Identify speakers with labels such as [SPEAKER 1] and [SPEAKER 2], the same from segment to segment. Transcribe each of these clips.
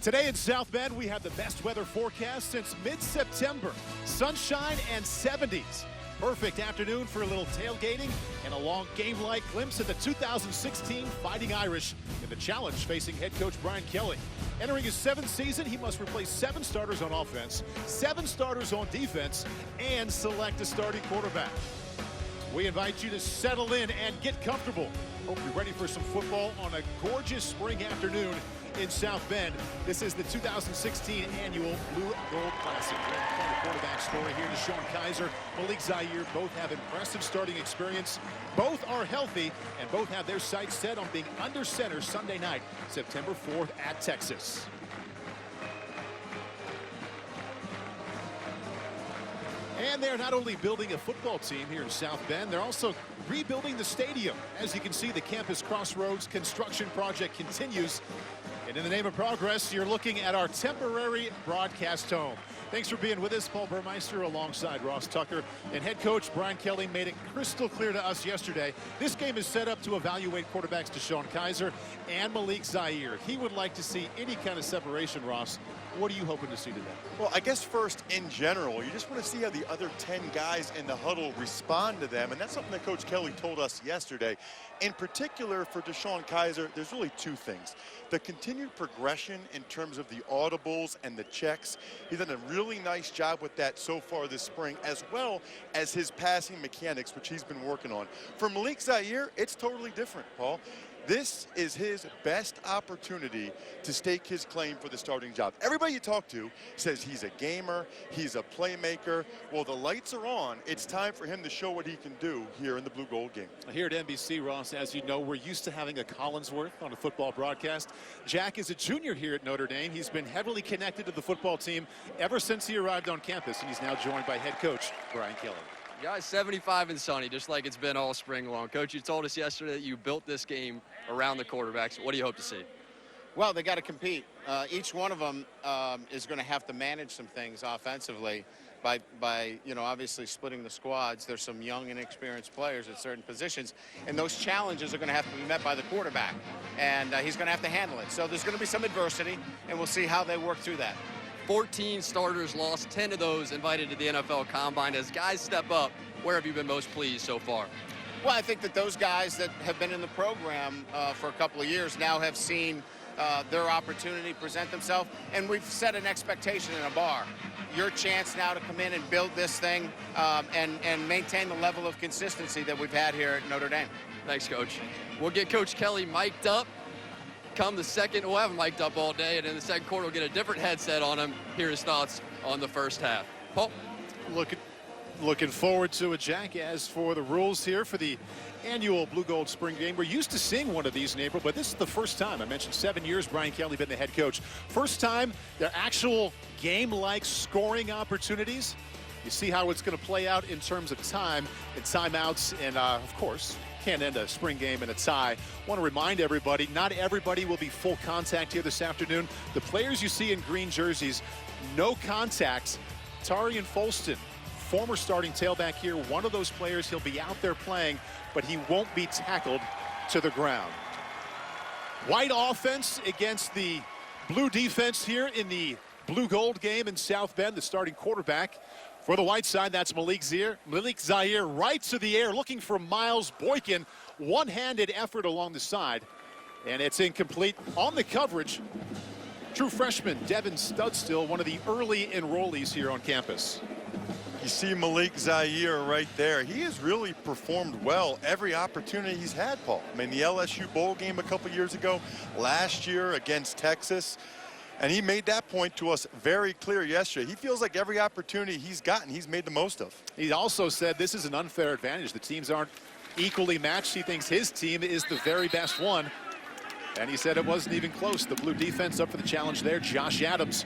[SPEAKER 1] Today in South Bend, we have the best weather forecast since mid-September. Sunshine and 70s. Perfect afternoon for a little tailgating and a long game-like glimpse at the 2016 Fighting Irish in the challenge facing head coach Brian Kelly. Entering his 7th season, he must replace 7 starters on offense, 7 starters on defense, and select a starting quarterback. We invite you to settle in and get comfortable. Hope you're ready for some football on a gorgeous spring afternoon in South Bend. This is the 2016 annual Blue Gold Classic. The quarterback story here to Sean Kaiser, Malik Zaire. Both have impressive starting experience. Both are healthy, and both have their sights set on being under center Sunday night, September 4th at Texas. And they're not only building a football team here in South Bend, they're also rebuilding the stadium. As you can see, the Campus Crossroads construction project continues. And in the name of progress, you're looking at our temporary broadcast home. Thanks for being with us. Paul Burmeister alongside Ross Tucker. And head coach Brian Kelly made it crystal clear to us yesterday. This game is set up to evaluate quarterbacks to Sean Kaiser and Malik Zaire. He would like to see any kind of separation, Ross. What are you hoping to see today?
[SPEAKER 2] Well, I guess first, in general, you just want to see how the other 10 guys in the huddle respond to them. And that's something that Coach Kelly told us yesterday. In particular, for DeShone Kizer, there's really 2 things. The continued progression in terms of the audibles and the checks. He's done a really nice job with that so far this spring, as well as his passing mechanics, which he's been working on. For Malik Zaire, it's totally different, Paul. This is his best opportunity to stake his claim for the starting job. Everybody you talk to says he's a gamer, he's a playmaker. Well, the lights are on. It's time for him to show what he can do here in the Blue Gold game.
[SPEAKER 1] Here at NBC, Ross, as you know, we're used to having a Collinsworth on a football broadcast. Jack is a junior here at Notre Dame. He's been heavily connected to the football team ever since he arrived on campus, and he's now joined by head coach Brian Kelly.
[SPEAKER 3] Guys, 75 and sunny, just like it's been all spring long. Coach, you told us yesterday that you built this game around the quarterbacks. What do you hope to see?
[SPEAKER 4] Well, they got to compete. Each one of them is going to have to manage some things offensively by obviously splitting the squads. There's some young and inexperienced players at certain positions, and those challenges are going to have to be met by the quarterback, and he's going to have to handle it. So there's going to be some adversity, and we'll see how they work through that.
[SPEAKER 3] 14 starters lost, 10 of those invited to the NFL Combine. As guys step up, where have you been most pleased so far?
[SPEAKER 4] Well, I think that those guys that have been in the program for a couple of years now have seen their opportunity present themselves, and we've set an expectation in a bar. Your chance now to come in and build this thing and maintain the level of consistency that we've had here at Notre Dame.
[SPEAKER 3] Thanks, Coach. We'll get Coach Kelly mic'd up. Come the second, we'll have him mic'd up all day, and in the second quarter, we'll get a different headset on him. Hear his thoughts on the first half. Paul?
[SPEAKER 1] Looking forward to it, Jack. As for the rules here for the annual Blue Gold Spring Game, we're used to seeing one of these in April, but this is the first time. I mentioned 7 years Brian Kelly been the head coach. First time their actual game-like scoring opportunities. You see how it's going to play out in terms of time and timeouts, and of course, can't end a spring game in a tie. Want to remind everybody, not everybody will be full contact here this afternoon. The players you see in green jerseys, no contact. Tarian Folston, former starting tailback here, one of those players. He'll be out there playing, but he won't be tackled to the ground. White offense against the blue defense here in the Blue Gold game in South Bend. The starting quarterback for the white side, that's Malik Zaire. Malik Zaire right to the air, looking for Miles Boykin. One-handed effort along the side, and it's incomplete on the coverage. True freshman Devin Studstill, one of the early enrollees here on campus.
[SPEAKER 2] You see Malik Zaire right there. He has really performed well every opportunity he's had, Paul. I mean, the LSU Bowl game a couple years ago, last year against Texas. And he made that point to us very clear yesterday. He feels like every opportunity he's gotten, he's made the most of.
[SPEAKER 1] He also said this is an unfair advantage. The teams aren't equally matched. He thinks his team is the very best one. And he said it wasn't even close. The blue defense up for the challenge there. Josh Adams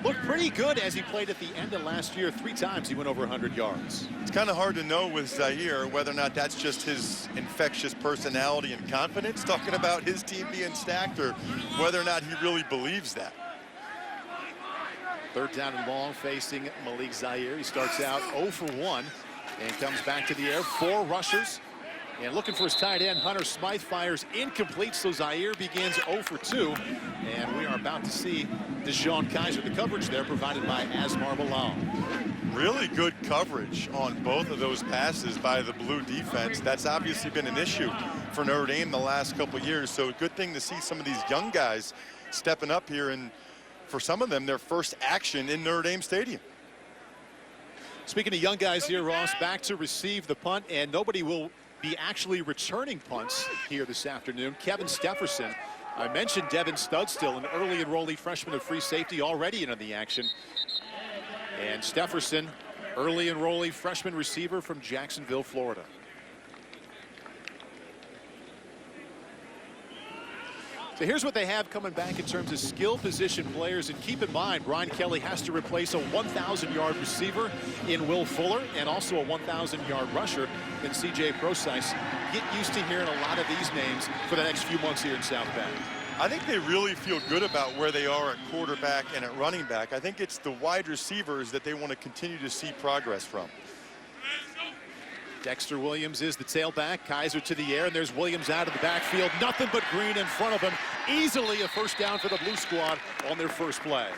[SPEAKER 1] looked pretty good as he played at the end of last year. 3 times he went over 100 yards.
[SPEAKER 2] It's kind of hard to know with Zaire whether or not that's just his infectious personality and confidence, talking about his team being stacked, or whether or not he really believes that.
[SPEAKER 1] 3rd down and long facing Malik Zaire. He starts out 0 for 1 and comes back to the air. 4 rushers And looking for his tight end, Hunter Smythe fires incomplete, so Zaire begins 0 for 2. And we are about to see DeShone Kizer. The coverage there provided by Asmar Bilal.
[SPEAKER 2] Really good coverage on both of those passes by the Blue defense. That's obviously been an issue for Notre Dame the last couple of years. So good thing to see some of these young guys stepping up here, and for some of them, their first action in Notre Dame Stadium.
[SPEAKER 1] Speaking of young guys here, Ross, back to receive the punt, and nobody will be actually returning punts here this afternoon. Kevin Stefferson. I mentioned Devin Studstill, an early enrollee freshman of free safety, already into the action. And Stefferson, early enrollee freshman receiver from Jacksonville, Florida. So here's what they have coming back in terms of skill position players. And keep in mind, Brian Kelly has to replace a 1,000-yard receiver in Will Fuller and also a 1,000-yard rusher in C.J. Procise. Get used to hearing a lot of these names for the next few months here in South Bend.
[SPEAKER 2] I think they really feel good about where they are at quarterback and at running back. I think it's the wide receivers that they want to continue to see progress from.
[SPEAKER 1] Dexter Williams is the tailback. Kizer to the air, and there's Williams out of the backfield. Nothing but green in front of him. Easily a first down for the Blue Squad on their first play.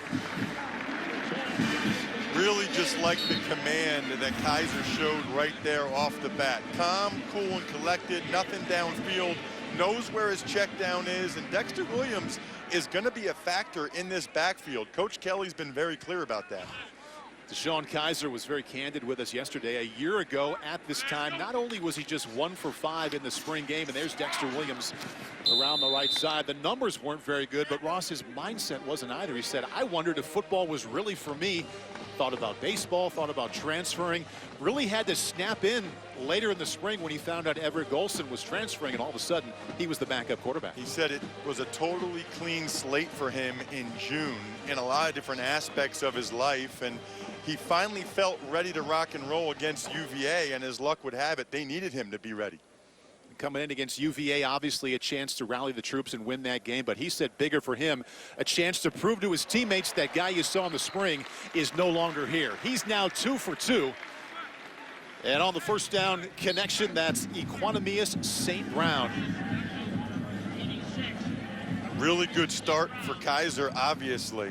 [SPEAKER 2] Really just like the command that Kizer showed right there off the bat. Calm, cool, and collected. Nothing downfield. Knows where his check down is, and Dexter Williams is going to be a factor in this backfield. Coach Kelly's been very clear about that.
[SPEAKER 1] DeShone Kizer was very candid with us yesterday. A year ago at this time, not only was he just 1 for 5 in the spring game, and there's Dexter Williams around the right side. The numbers weren't very good, but Ross's mindset wasn't either. He said, I wondered if football was really for me. Thought about baseball, thought about transferring. Really had to snap in later in the spring when he found out Everett Golson was transferring, and all of a sudden he was the backup quarterback.
[SPEAKER 2] He said it was a totally clean slate for him in June in a lot of different aspects of his life, and he finally felt ready to rock and roll against UVA, and as luck would have it, they needed him to be ready.
[SPEAKER 1] Coming in against UVA, obviously a chance to rally the troops and win that game, but he said bigger for him, a chance to prove to his teammates that guy you saw in the spring is no longer here. He's now 2 for 2. And on the first down connection, that's Equanimous St. Brown.
[SPEAKER 2] Really good start for Kizer, obviously,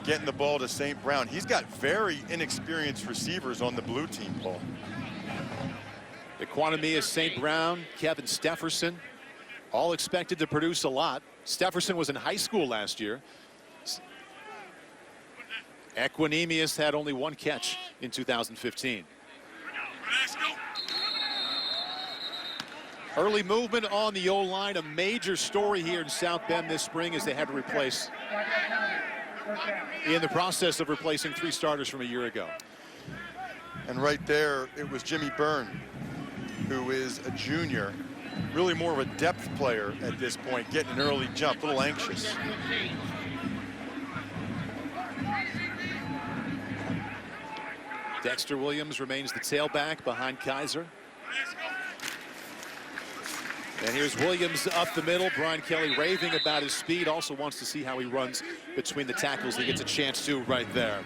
[SPEAKER 2] getting the ball to St. Brown. He's got very inexperienced receivers on the Blue team, Paul.
[SPEAKER 1] Equanimous St. Brown, Kevin Stefferson, all expected to produce a lot. Stefferson was in high school last year. Equanimous had only 1 catch in 2015. Early movement on the O-line, a major story here in South Bend this spring as they had to replace, in the process of replacing 3 starters from a year ago.
[SPEAKER 2] And right there, it was Jimmy Byrne, who is a junior, really more of a depth player at this point, getting an early jump, a little anxious.
[SPEAKER 1] Dexter Williams remains the tailback behind Kizer. And here's Williams up the middle. Brian Kelly raving about his speed, also wants to see how he runs between the tackles. He gets a chance to right there.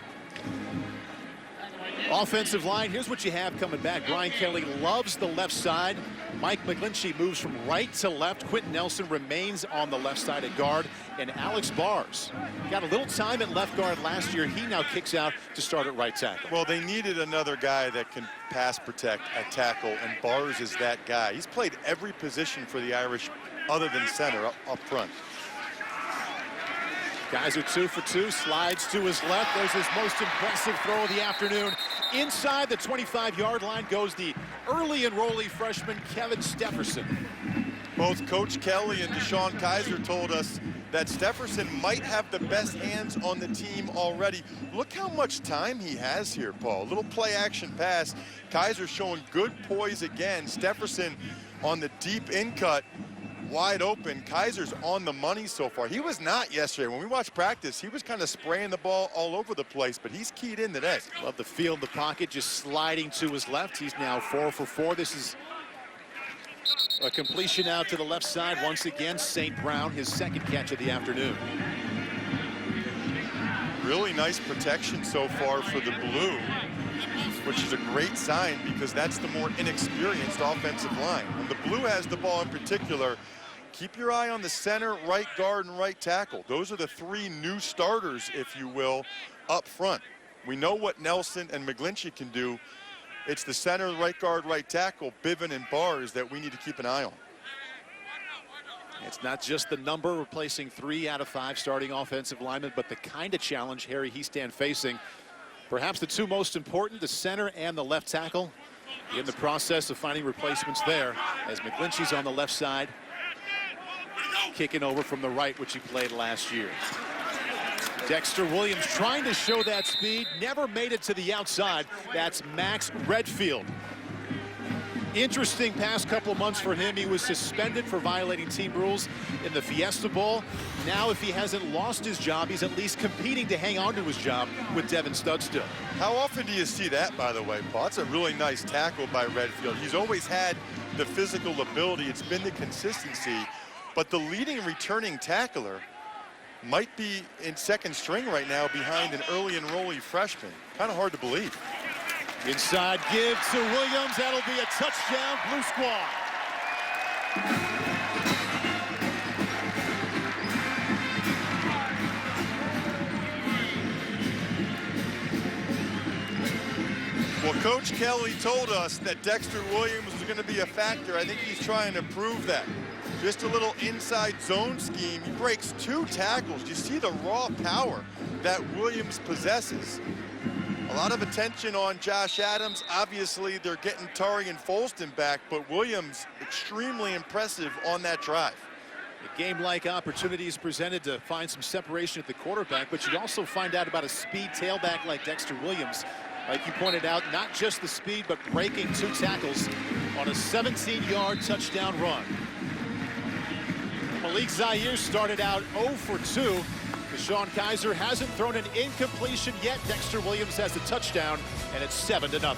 [SPEAKER 1] Offensive line, here's what you have coming back. Brian Kelly loves the left side. Mike McGlinchey moves from right to left. Quentin Nelson remains on the left side at guard. And Alex Bars got a little time at left guard last year. He now kicks out to start at right tackle.
[SPEAKER 2] Well, they needed another guy that can pass protect at tackle, and Bars is that guy. He's played every position for the Irish other than center up front.
[SPEAKER 1] Kizer 2 for 2, slides to his left. There's his most impressive throw of the afternoon. Inside the 25-yard line goes the early enrollee freshman Kevin Stefferson.
[SPEAKER 2] Both Coach Kelly and DeShone Kizer told us that Stefferson might have the best hands on the team already. Look how much time he has here, Paul. Little play action pass. Kizer showing good poise again. Stefferson on the deep in cut, wide open. Kaiser's on the money so far. He was not yesterday. When we watched practice, he was kind of spraying the ball all over the place, but he's keyed in today.
[SPEAKER 1] Love the feel in the pocket, just sliding to his left. He's now 4 for 4. This is a completion out to the left side. Once again, St. Brown, his second catch of the afternoon.
[SPEAKER 2] Really nice protection so far for the Blue. which is a great sign because that's the more inexperienced offensive line. When the blue has the ball in particular, keep your eye on the center, right guard, and right tackle. Those are the three new starters, if you will, up front. We know what Nelson and McGlinchey can do. It's the center, right guard, right tackle, Bivin and Bars that we need to keep an eye on.
[SPEAKER 1] It's not just the number, replacing 3 out of 5 starting offensive linemen, but the kind of challenge Harry Hiestand facing. Perhaps the 2 most important, the center and the left tackle. In the process of finding replacements there, as McGlinchey's on the left side, kicking over from the right, which he played last year. Dexter Williams trying to show that speed, never made it to the outside. That's Max Redfield. Interesting past couple of months for him. He was suspended for violating team rules in the Fiesta Bowl. Now, if he hasn't lost his job, he's at least competing to hang on to his job with Devin Studstill.
[SPEAKER 2] How often do you see that, by the way, Paul? That's a really nice tackle by Redfield. He's always had the physical ability. It's been the consistency. But the leading returning tackler might be in second string right now behind an early enrollee freshman. Kind of hard to believe.
[SPEAKER 1] Inside give to Williams. That'll be a touchdown, Blue Squad.
[SPEAKER 2] Well, Coach Kelly told us that Dexter Williams was going to be a factor. I think he's trying to prove that. Just a little inside zone scheme. He breaks 2 tackles. You see the raw power that Williams possesses. A lot of attention on Josh Adams. Obviously, they're getting Tari and Folston back, but Williams extremely impressive on that drive.
[SPEAKER 1] A game-like opportunities presented to find some separation at the quarterback, but you also find out about a speed tailback like Dexter Williams. Like you pointed out, not just the speed, but breaking 2 tackles on a 17-yard touchdown run. Malik Zaire started out 0 for 2. DeShone Kizer hasn't thrown an incompletion yet. Dexter Williams has the touchdown, and it's 7-0.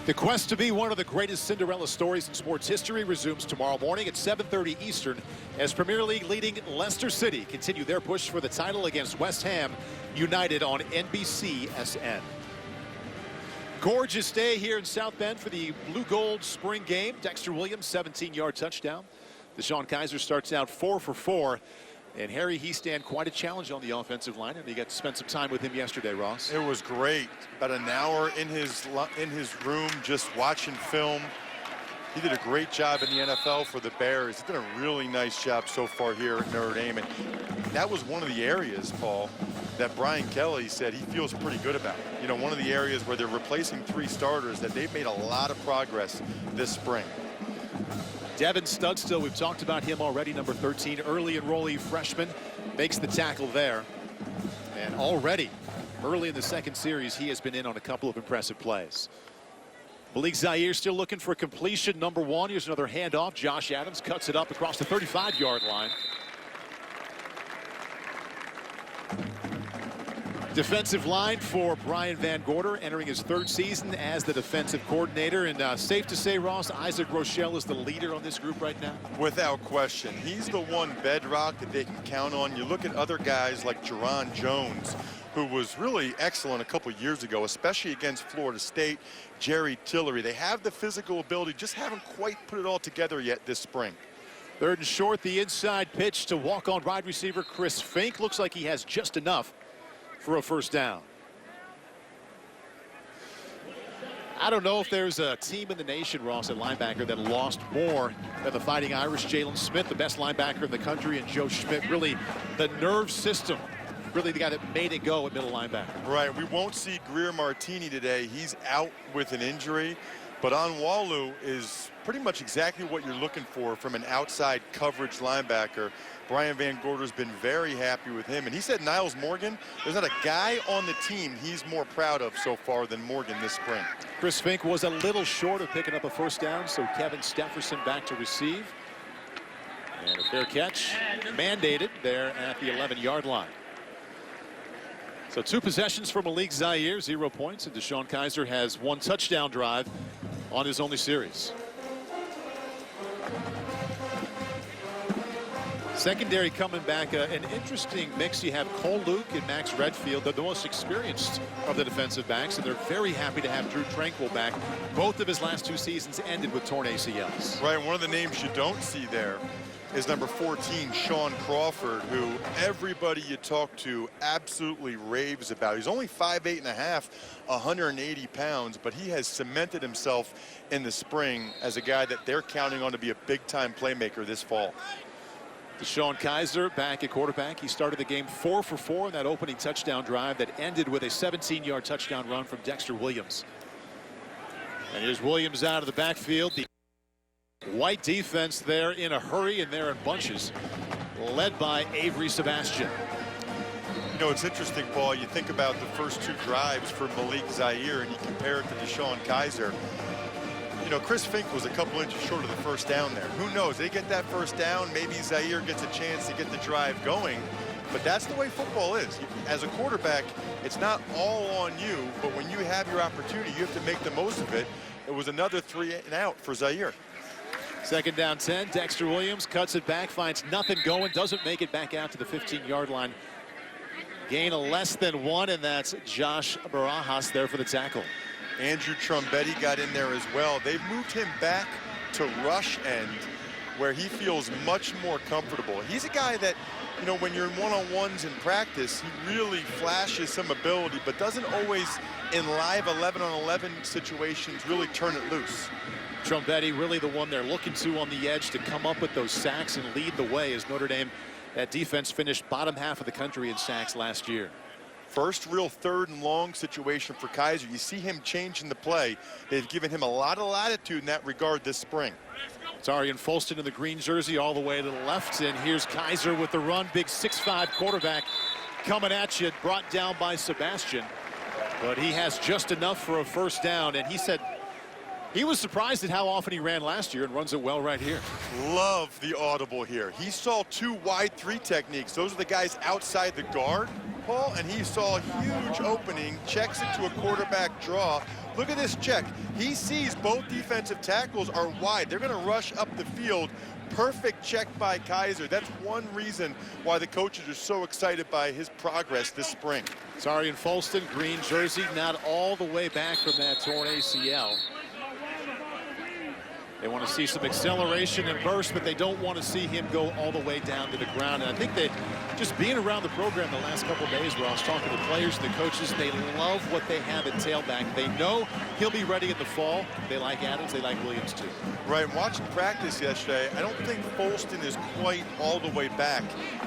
[SPEAKER 1] The quest to be one of the greatest Cinderella stories in sports history resumes tomorrow morning at 7:30 Eastern as Premier League leading Leicester City continue their push for the title against West Ham United on NBCSN. Gorgeous day here in South Bend for the blue-gold spring game. Dexter Williams, 17-yard touchdown. DeShone Kizer starts out 4 for 4. And Harry Hiestand, quite a challenge on the offensive line, and you got to spend some time with him yesterday, Ross.
[SPEAKER 2] It was great. About an hour in his room just watching film. He did a great job in the NFL for the Bears. He's done a really nice job so far here at Notre Dame. And that was one of the areas, Paul, that Brian Kelly said he feels pretty good about. You know, one of the areas where they're replacing 3 starters that they've made a lot of progress this spring.
[SPEAKER 1] Devin Studstill, we've talked about him already, number 13, early enrollee freshman, makes the tackle there. And already, early in the second series, he has been in on a couple of impressive plays. Malik Zaire still looking for completion, number 1. Here's another handoff. Josh Adams cuts it up across the 35-yard line. Defensive line for Brian Van Gorder, entering his 3rd season as the defensive coordinator. And safe to say, Ross, Isaac Rochelle is the leader on this group right now?
[SPEAKER 2] Without question. He's the one bedrock that they can count on. You look at other guys like Jerron Jones, who was really excellent a couple years ago, especially against Florida State. Jerry Tillery. They have the physical ability, just haven't quite put it all together yet this spring.
[SPEAKER 1] 3rd and short, the inside pitch to walk-on wide receiver Chris Fink. Looks like he has just enough for a first down. I don't know if there's a team in the nation, Ross, at linebacker that lost more than the Fighting Irish. Jalen Smith, the best linebacker in the country, and Joe Schmidt, really the nerve system, really the guy that made it go at middle linebacker.
[SPEAKER 2] Right, we won't see Greer Martini today. He's out with an injury, but Onwalu is pretty much exactly what you're looking for from an outside coverage linebacker. Brian Van Gorder's been very happy with him. And he said Niles Morgan, there's not a guy on the team he's more proud of so far than Morgan this spring.
[SPEAKER 1] Chris Fink was a little short of picking up a first down, so Kevin Stefferson back to receive. And a fair catch mandated there at the 11-yard line. So 2 possessions for Malik Zaire, 0 points, and DeShone Kizer has 1 touchdown drive on his only series. Secondary coming back, an interesting mix. You have Cole Luke and Max Redfield. They're the most experienced of the defensive backs, and they're very happy to have Drew Tranquil back. Both of his last 2 seasons ended with torn ACLs.
[SPEAKER 2] Right, one of the names you don't see there is number 14, Sean Crawford, who everybody you talk to absolutely raves about. He's only 5'8.5", 180 pounds, but he has cemented himself in the spring as a guy that they're counting on to be a big-time playmaker this fall.
[SPEAKER 1] DeShone Kizer back at quarterback. He started the game 4 for 4 in that opening touchdown drive that ended with a 17-yard touchdown run from Dexter Williams. And here's Williams out of the backfield. The white defense there in a hurry, and they're in bunches, led by Avery Sebastian.
[SPEAKER 2] You know, it's interesting, Paul. You think about the first 2 drives for Malik Zaire, and you compare it to DeShone Kizer. You know, Chris Fink was a couple inches short of the first down there. Who knows? They get that first down. Maybe Zaire gets a chance to get the drive going. But that's the way football is. As a quarterback, it's not all on you, but when you have your opportunity, you have to make the most of it. It was another 3 and out for Zaire.
[SPEAKER 1] Second down 10. Dexter Williams cuts it back, finds nothing going, doesn't make it back out to the 15-yard line. Gain of less than 1, and that's Josh Barajas there for the tackle.
[SPEAKER 2] Andrew Trumbetti got in there as well. They've moved him back to rush end, where he feels much more comfortable. He's a guy that, you know, when you're in one-on-ones in practice, he really flashes some ability, but doesn't always, in live 11-on-11 situations, really turn it loose.
[SPEAKER 1] Trumbetti really the one they're looking to on the edge to come up with those sacks and lead the way, as Notre Dame, that defense finished bottom half of the country in sacks last year.
[SPEAKER 2] First real 3rd and long situation for Kizer. You see him changing the play. They've given him a lot of latitude in that regard this spring.
[SPEAKER 1] Tarian Folston in the green jersey all the way to the left, and here's Kizer with the run. Big 6'5" quarterback coming at you, brought down by Sebastian, but he has just enough for a first down. And he said he was surprised at how often he ran last year and runs it well right here.
[SPEAKER 2] Love the audible here. He saw 2 wide 3 techniques. Those are the guys outside the guard, Paul, and he saw a huge opening, checks into a quarterback draw. Look at this check. He sees both defensive tackles are wide. They're going to rush up the field. Perfect check by Kizer. That's one reason why the coaches are so excited by his progress this spring.
[SPEAKER 1] Tarian Folston, green jersey, not all the way back from that torn ACL. They want to see some acceleration and burst, but they don't want to see him go all the way down to the ground. And I think that just being around the program the last couple of days where I was talking to players and the coaches, they love what they have at tailback. They know he'll be ready in the fall. They like Adams. They like Williams, too.
[SPEAKER 2] Right. Watching practice yesterday, I don't think Folston is quite all the way back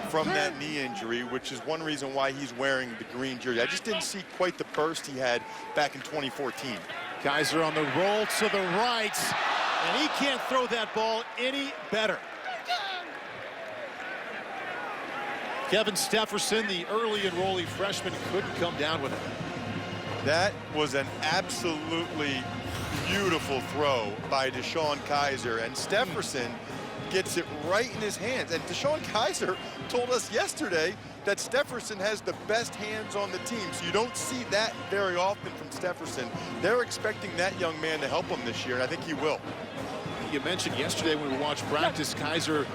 [SPEAKER 2] from that knee injury, which is one reason why he's wearing the green jersey. I just didn't see quite the burst he had back in 2014.
[SPEAKER 1] Kizer on the roll to the right. And he can't throw that ball any better. Kevin Stefferson, the early enrollee freshman, couldn't come down with it.
[SPEAKER 2] That was an absolutely beautiful throw by DeShone Kizer, and Stefferson gets it right in his hands. And DeShone Kizer told us yesterday that Stefferson has the best hands on the team, so you don't see that very often from Stefferson. They're expecting that young man to help him this year, and I think he will.
[SPEAKER 1] You mentioned yesterday when we watched practice, Kizer,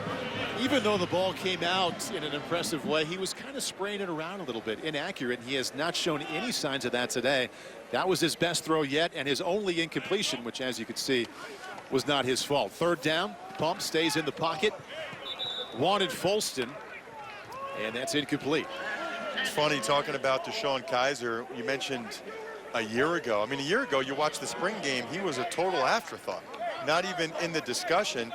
[SPEAKER 1] even though the ball came out in an impressive way, he was kind of spraying it around a little bit, inaccurate. He has not shown any signs of that today. That was his best throw yet, and his only incompletion, which, as you can see, was not his fault. 3rd down, pump, stays in the pocket. Wanted Folston, and that's incomplete.
[SPEAKER 2] It's funny talking about DeShone Kizer. You mentioned a year ago. I mean, a year ago, you watched the spring game, he was a total afterthought, not even in the discussion.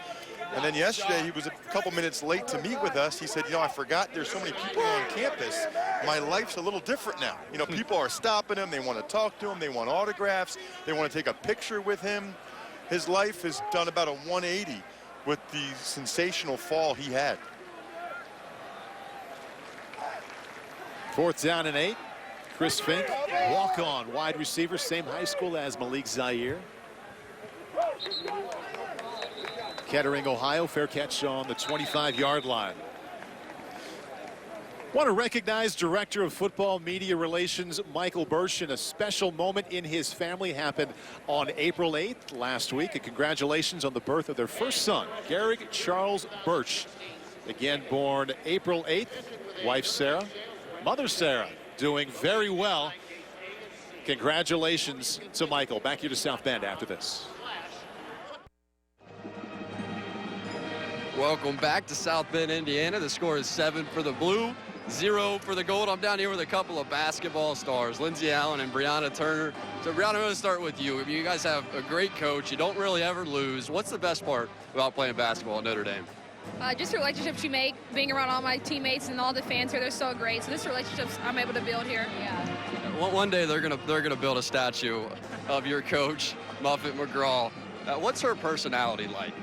[SPEAKER 2] And then yesterday, he was a couple minutes late to meet with us. He said, you know, I forgot there's so many people on campus. My life's a little different now. You know, people are stopping him. They want to talk to him. They want autographs. They want to take a picture with him. His life has done about a 180 with the sensational fall he had.
[SPEAKER 1] 4th down and 8. Chris Fink, walk-on wide receiver, same high school as Malik Zaire. Kettering, Ohio, fair catch on the 25-yard line. Want to recognize Director of Football Media Relations Michael Bursch, and a special moment in his family happened on April 8th last week. And congratulations on the birth of their first son, Garrick Charles Bursch. Again, born April 8th. Wife Sarah, mother Sarah, doing very well. Congratulations to Michael. Back here to South Bend after this.
[SPEAKER 3] Welcome back to South Bend, Indiana. The score is 7 for the blue, 0 for the gold. I'm down here with a couple of basketball stars, Lindsey Allen and Brianna Turner. So, Brianna, I'm going to start with you. I mean, you guys have a great coach. You don't really ever lose. What's the best part about playing basketball at Notre Dame?
[SPEAKER 5] Just the relationships you make, being around all my teammates and all the fans here, they're so great. So this relationships I'm able to build here. Yeah.
[SPEAKER 3] One day they're gonna build a statue of your coach, Muffet McGraw. What's her personality like?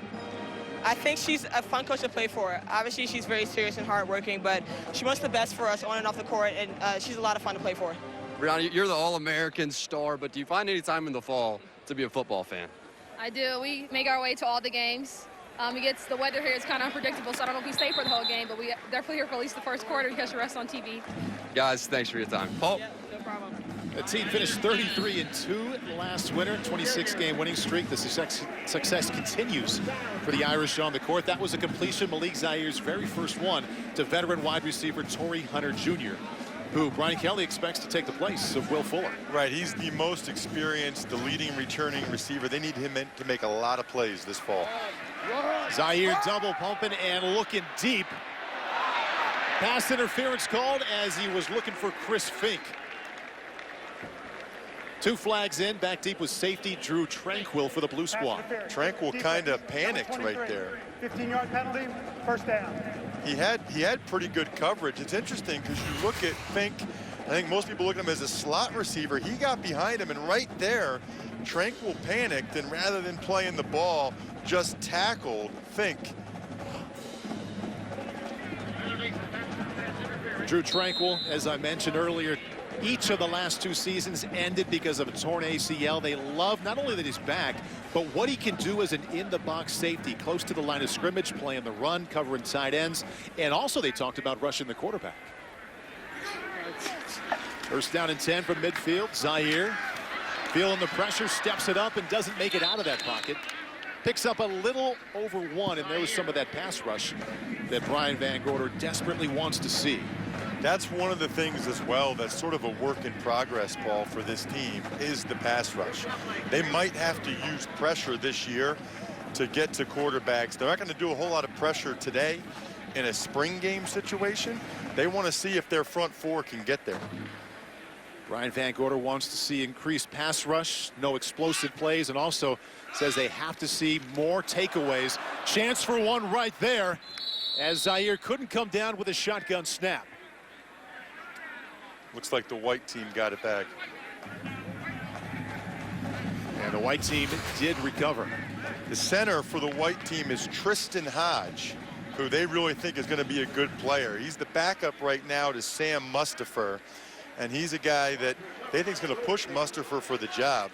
[SPEAKER 6] I think she's a fun coach to play for. Obviously, she's very serious and hardworking, but she wants the best for us on and off the court, and she's a lot of fun to play for.
[SPEAKER 3] Brianna, you're the All-American star, but do you find any time in the fall to be a football fan?
[SPEAKER 5] I do. We make our way to all the games. The weather here is kind of unpredictable, so I don't know if we stay for the whole game, but we definitely here for at least the first quarter to catch the rest on TV.
[SPEAKER 3] Guys, thanks for your time. Paul?
[SPEAKER 5] Yeah, no problem.
[SPEAKER 1] The team finished 33-2 last winter, 26-game winning streak. The success continues for the Irish on the court. That was a completion, Malik Zaire's very first one, to veteran wide receiver Torrey Hunter Jr., who Brian Kelly expects to take the place of Will Fuller.
[SPEAKER 2] Right, he's the most experienced, the leading returning receiver. They need him to make a lot of plays this fall.
[SPEAKER 1] Zaire double pumping and looking deep. Pass interference called as he was looking for Chris Fink. 2 flags in, back deep with safety Drew Tranquil for the Blue Squad.
[SPEAKER 2] Tranquil kind of panicked right there.
[SPEAKER 7] 15-yard penalty, first down.
[SPEAKER 2] He had pretty good coverage. It's interesting because you look at Fink, I think most people look at him as a slot receiver. He got behind him, and right there, Tranquil panicked, and rather than playing the ball, just tackled Fink.
[SPEAKER 1] Drew Tranquil, as I mentioned earlier, each of the last 2 seasons ended because of a torn ACL. They love not only that he's back, but what he can do as an in-the-box safety, close to the line of scrimmage, playing the run, covering tight ends, and also they talked about rushing the quarterback. First down and 10 from midfield. Zaire feeling the pressure, steps it up and doesn't make it out of that pocket. Picks up a little over 1, and there was some of that pass rush that Brian Van Gorder desperately wants to see.
[SPEAKER 2] That's one of the things as well that's sort of a work in progress, Paul, for this team is the pass rush. They might have to use pressure this year to get to quarterbacks. They're not going to do a whole lot of pressure today in a spring game situation. They want to see if their front 4 can get there.
[SPEAKER 1] Brian Van Gorder wants to see increased pass rush, no explosive plays, and also says they have to see more takeaways. Chance for one right there as Zaire couldn't come down with a shotgun snap.
[SPEAKER 2] Looks like the white team got it back.
[SPEAKER 1] And the white team did recover.
[SPEAKER 2] The center for the white team is Tristan Hodge, who they really think is going to be a good player. He's the backup right now to Sam Mustipher, and he's a guy that they think is going to push Mustipher for the job.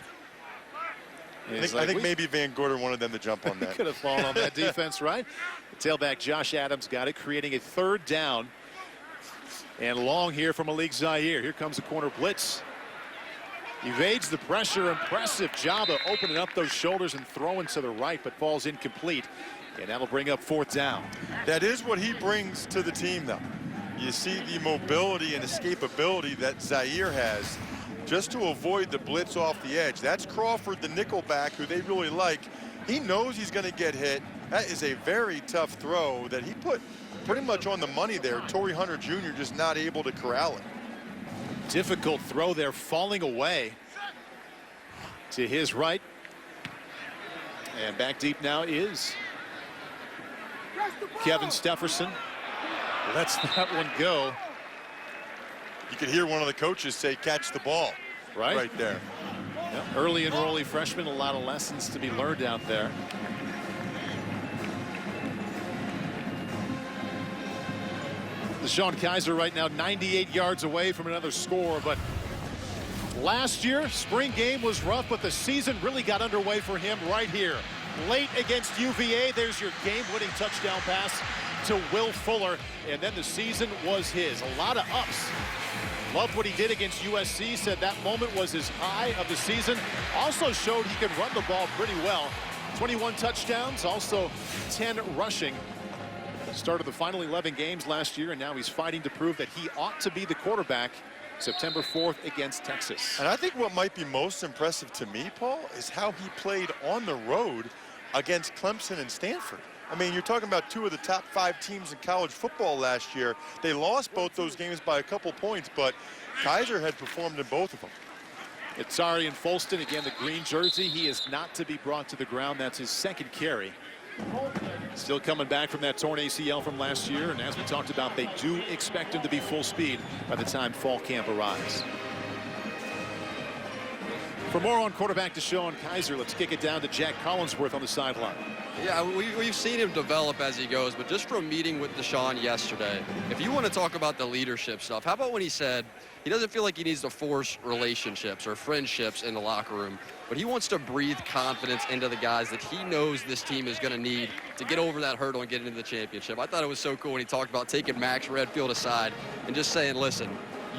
[SPEAKER 2] I think maybe Van Gorder wanted them to jump on that.
[SPEAKER 1] Could have fallen on that defense, right? The tailback Josh Adams got it, creating a 3rd down. And long here from Malik Zaire. Here comes the corner blitz. Evades the pressure. Impressive job of opening up those shoulders and throwing to the right, but falls incomplete. And that'll bring up 4th down.
[SPEAKER 2] That is what he brings to the team, though. You see the mobility and escapability that Zaire has just to avoid the blitz off the edge. That's Crawford, the nickelback, who they really like. He knows he's going to get hit. That is a very tough throw that he put pretty much on the money there. Torrey Hunter Jr. just not able to corral it.
[SPEAKER 1] Difficult throw there, falling away to his right. And back deep now is Kevin Stefferson. Lets that one go.
[SPEAKER 2] You could hear one of the coaches say, catch the ball. Right there.
[SPEAKER 1] Yep. Early enrollee freshman, a lot of lessons to be learned out there. DeShone Kizer right now 98 yards away from another score, but last year spring game was rough, but the season really got underway for him right here. Late against UVA, there's your game-winning touchdown pass to Will Fuller, and then the season was his. A lot of ups. Loved what he did against USC, said that moment was his high of the season. Also showed he could run the ball pretty well. 21 touchdowns, also 10 rushing Started the final 11 games last year, and now he's fighting to prove that he ought to be the quarterback September 4th against Texas.
[SPEAKER 2] And I think what might be most impressive to me, Paul, is how he played on the road against Clemson and Stanford. I mean, you're talking about two of the top 5 teams in college football last year. They lost both those games by a couple points, but Kaiser had performed in both of them.
[SPEAKER 1] It's Ari and Folston, again, the green jersey. He is not to be brought to the ground. That's his second carry. Still coming back from that torn ACL from last year, and as we talked about, they do expect him to be full speed by the time fall camp arrives. For more on quarterback DeShone Kizer, let's kick it down to Jack Collinsworth on the sideline.
[SPEAKER 3] Yeah, we've seen him develop as he goes, but just from meeting with DeShone yesterday, if you want to talk about the leadership stuff, how about when he said he doesn't feel like he needs to force relationships or friendships in the locker room, but he wants to breathe confidence into the guys that he knows this team is going to need to get over that hurdle and get into the championship. I thought it was so cool when he talked about taking Max Redfield aside and just saying, listen,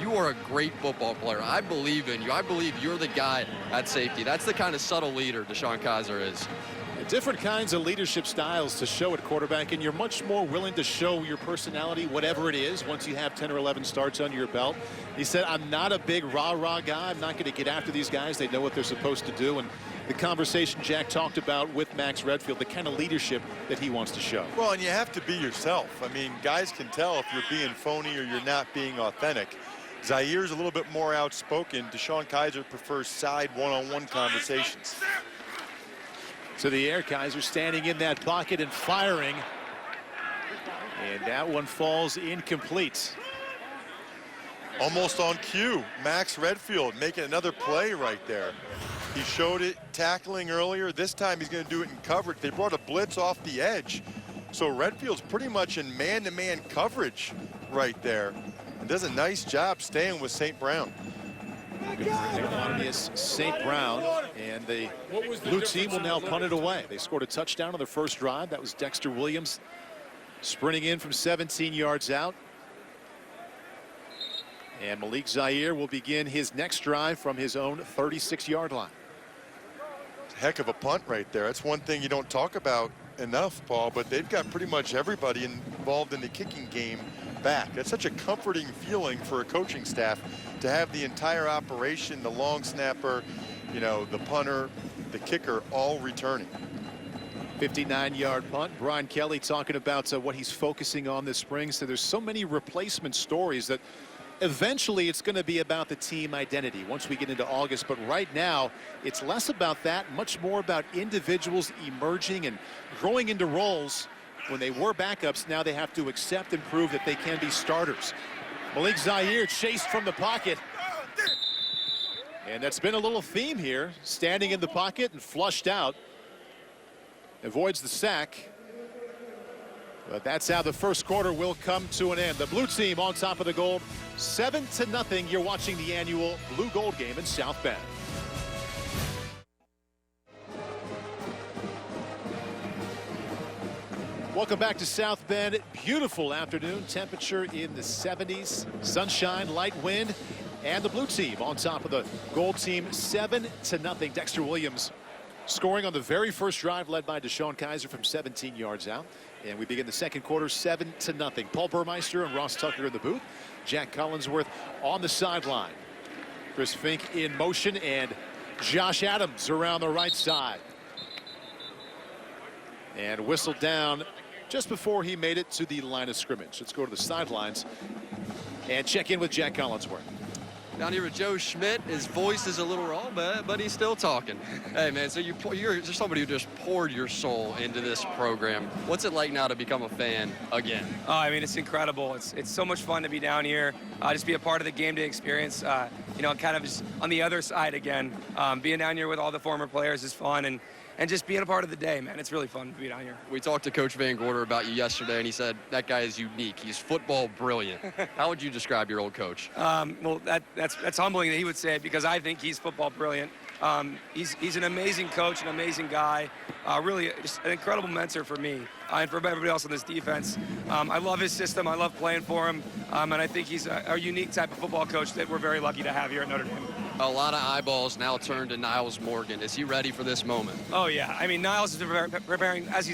[SPEAKER 3] you are a great football player. I believe in you. I believe you're the guy at safety. That's the kind of subtle leader DeShone Kizer is.
[SPEAKER 1] Different kinds of leadership styles to show at quarterback, and you're much more willing to show your personality, whatever it is, once you have 10 or 11 starts under your belt. He said, I'm not a big rah-rah guy. I'm not going to get after these guys. They know what they're supposed to do. And the conversation Jack talked about with Max Redfield, the kind of leadership that he wants to show.
[SPEAKER 2] Well, and you have to be yourself. I mean, guys can tell if you're being phony or you're not being authentic. Zaire's a little bit more outspoken. DeShone Kizer prefers side one-on-one conversations.
[SPEAKER 1] To the air, Kizer standing in that pocket and firing. And that one falls incomplete.
[SPEAKER 2] Almost on cue. Max Redfield making another play right there. He showed it tackling earlier. This time he's going to do it in coverage. They brought a blitz off the edge. So Redfield's pretty much in man-to-man coverage right there. And does a nice job staying with St. Brown.
[SPEAKER 1] Is St. Brown, and the blue team will now punt it away. They scored a touchdown on their first drive. That was Dexter Williams sprinting in from 17 yards out. And Malik Zaire will begin his next drive from his own 36-yard line.
[SPEAKER 2] Heck of a punt right there. That's one thing you don't talk about enough, Paul, but they've got pretty much everybody involved in the kicking game back. That's such a comforting feeling for a coaching staff to have the entire operation, the long snapper, you know, the punter, the kicker, all returning.
[SPEAKER 1] 59-yard punt. Brian Kelly talking about what he's focusing on this spring. So there's so many replacement stories that eventually it's going to be about the team identity once we get into August. But right now, it's less about that, much more about individuals emerging and growing into roles. When they were backups, now they have to accept and prove that they can be starters. Malik Zaire chased from the pocket. And that's been a little theme here. Standing in the pocket and flushed out. Avoids the sack. But that's how the first quarter will come to an end. The blue team on top of the gold, 7-0. You're watching the annual Blue Gold game in South Bend. Welcome back to South Bend. Beautiful afternoon. Temperature in the 70s. Sunshine, light wind, and the blue team on top of the gold team, 7-0. Dexter Williams scoring on the very first drive, led by DeShone Kizer from 17 yards out. And we begin the second quarter, 7-0. Paul Burmeister and Ross Tucker in the booth. Jack Collinsworth on the sideline. Chris Fink in motion, and Josh Adams around the right side. And whistled down just before he made it to the line of scrimmage. Let's go to the sidelines and check in with Jack Collinsworth.
[SPEAKER 3] Down here with Joe Schmidt. His voice is a little raw, but he's still talking. Hey, man, so you're just somebody who just poured your soul into this program. What's it like now to become a fan again?
[SPEAKER 8] Oh, I mean, it's incredible. It's so much fun to be down here, just be a part of the game day experience. You know, kind of just on the other side again. Being down here with all the former players is fun, and just being a part of the day, man. It's really fun to be down here.
[SPEAKER 3] We talked to Coach Van Gorder about you yesterday, and he said that guy is unique. He's football brilliant. How would you describe your old coach?
[SPEAKER 8] Well, that's humbling that he would say it, because I think he's football brilliant. He's an amazing coach, an amazing guy, really just an incredible mentor for me and for everybody else on this defense. I love his system. I love playing for him, and I think he's a unique type of football coach that we're very lucky to have here at Notre Dame.
[SPEAKER 3] a lot of eyeballs now turned to Niles Morgan. Is he ready for this moment?
[SPEAKER 8] Oh yeah, I mean Niles is preparing as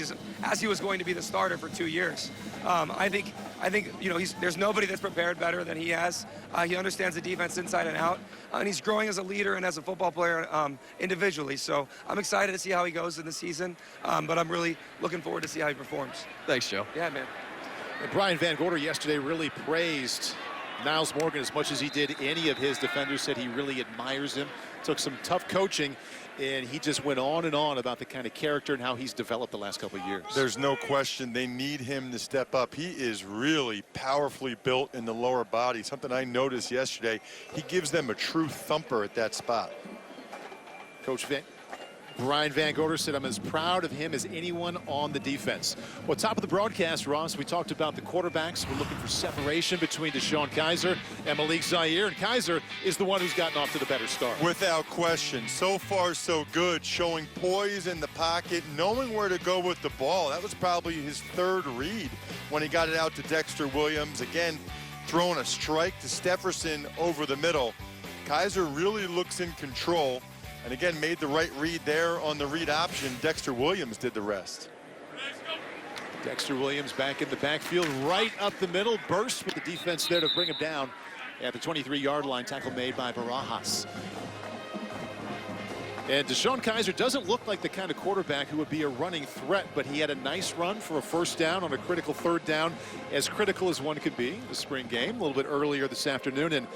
[SPEAKER 8] he was going to be the starter for 2 years. I think you know there's nobody that's prepared better than he has. He understands the defense inside and out, and he's growing as a leader and as a football player individually. So I'm excited to see how he goes in the season, but I'm really looking forward to see how he performs.
[SPEAKER 3] Thanks, Joe.
[SPEAKER 8] Yeah, man.
[SPEAKER 1] And Brian Van Gorder yesterday really praised Niles Morgan as much as he did any of his defenders, said he really admires him. Took some tough coaching, and he just went on and on about the kind of character and how he's developed the last couple of years.
[SPEAKER 2] There's no question they need him to step up. He is really powerfully built in the lower body, something I noticed yesterday. He gives them a true thumper at that spot.
[SPEAKER 1] Coach Brian Van Gorder said, I'm as proud of him as anyone on the defense. Well, top of the broadcast, Ross, we talked about the quarterbacks. We're looking for separation between DeShone Kizer and Malik Zaire. And Kizer is the one who's gotten off to the better start.
[SPEAKER 2] Without question. So far, so good. Showing poise in the pocket, knowing where to go with the ball. That was probably his third read when he got it out to Dexter Williams. Again, throwing a strike to Stefferson over the middle. Kizer really looks in control. And again, made the right read there on the read option. Dexter Williams did the rest.
[SPEAKER 1] Dexter Williams back in the backfield, right up the middle, burst with the defense there to bring him down at the 23-yard line. Tackle made by Barajas. And DeShone Kizer doesn't look like the kind of quarterback who would be a running threat, but he had a nice run for a first down on a critical third down, as critical as one could be. The spring game a little bit earlier this afternoon, and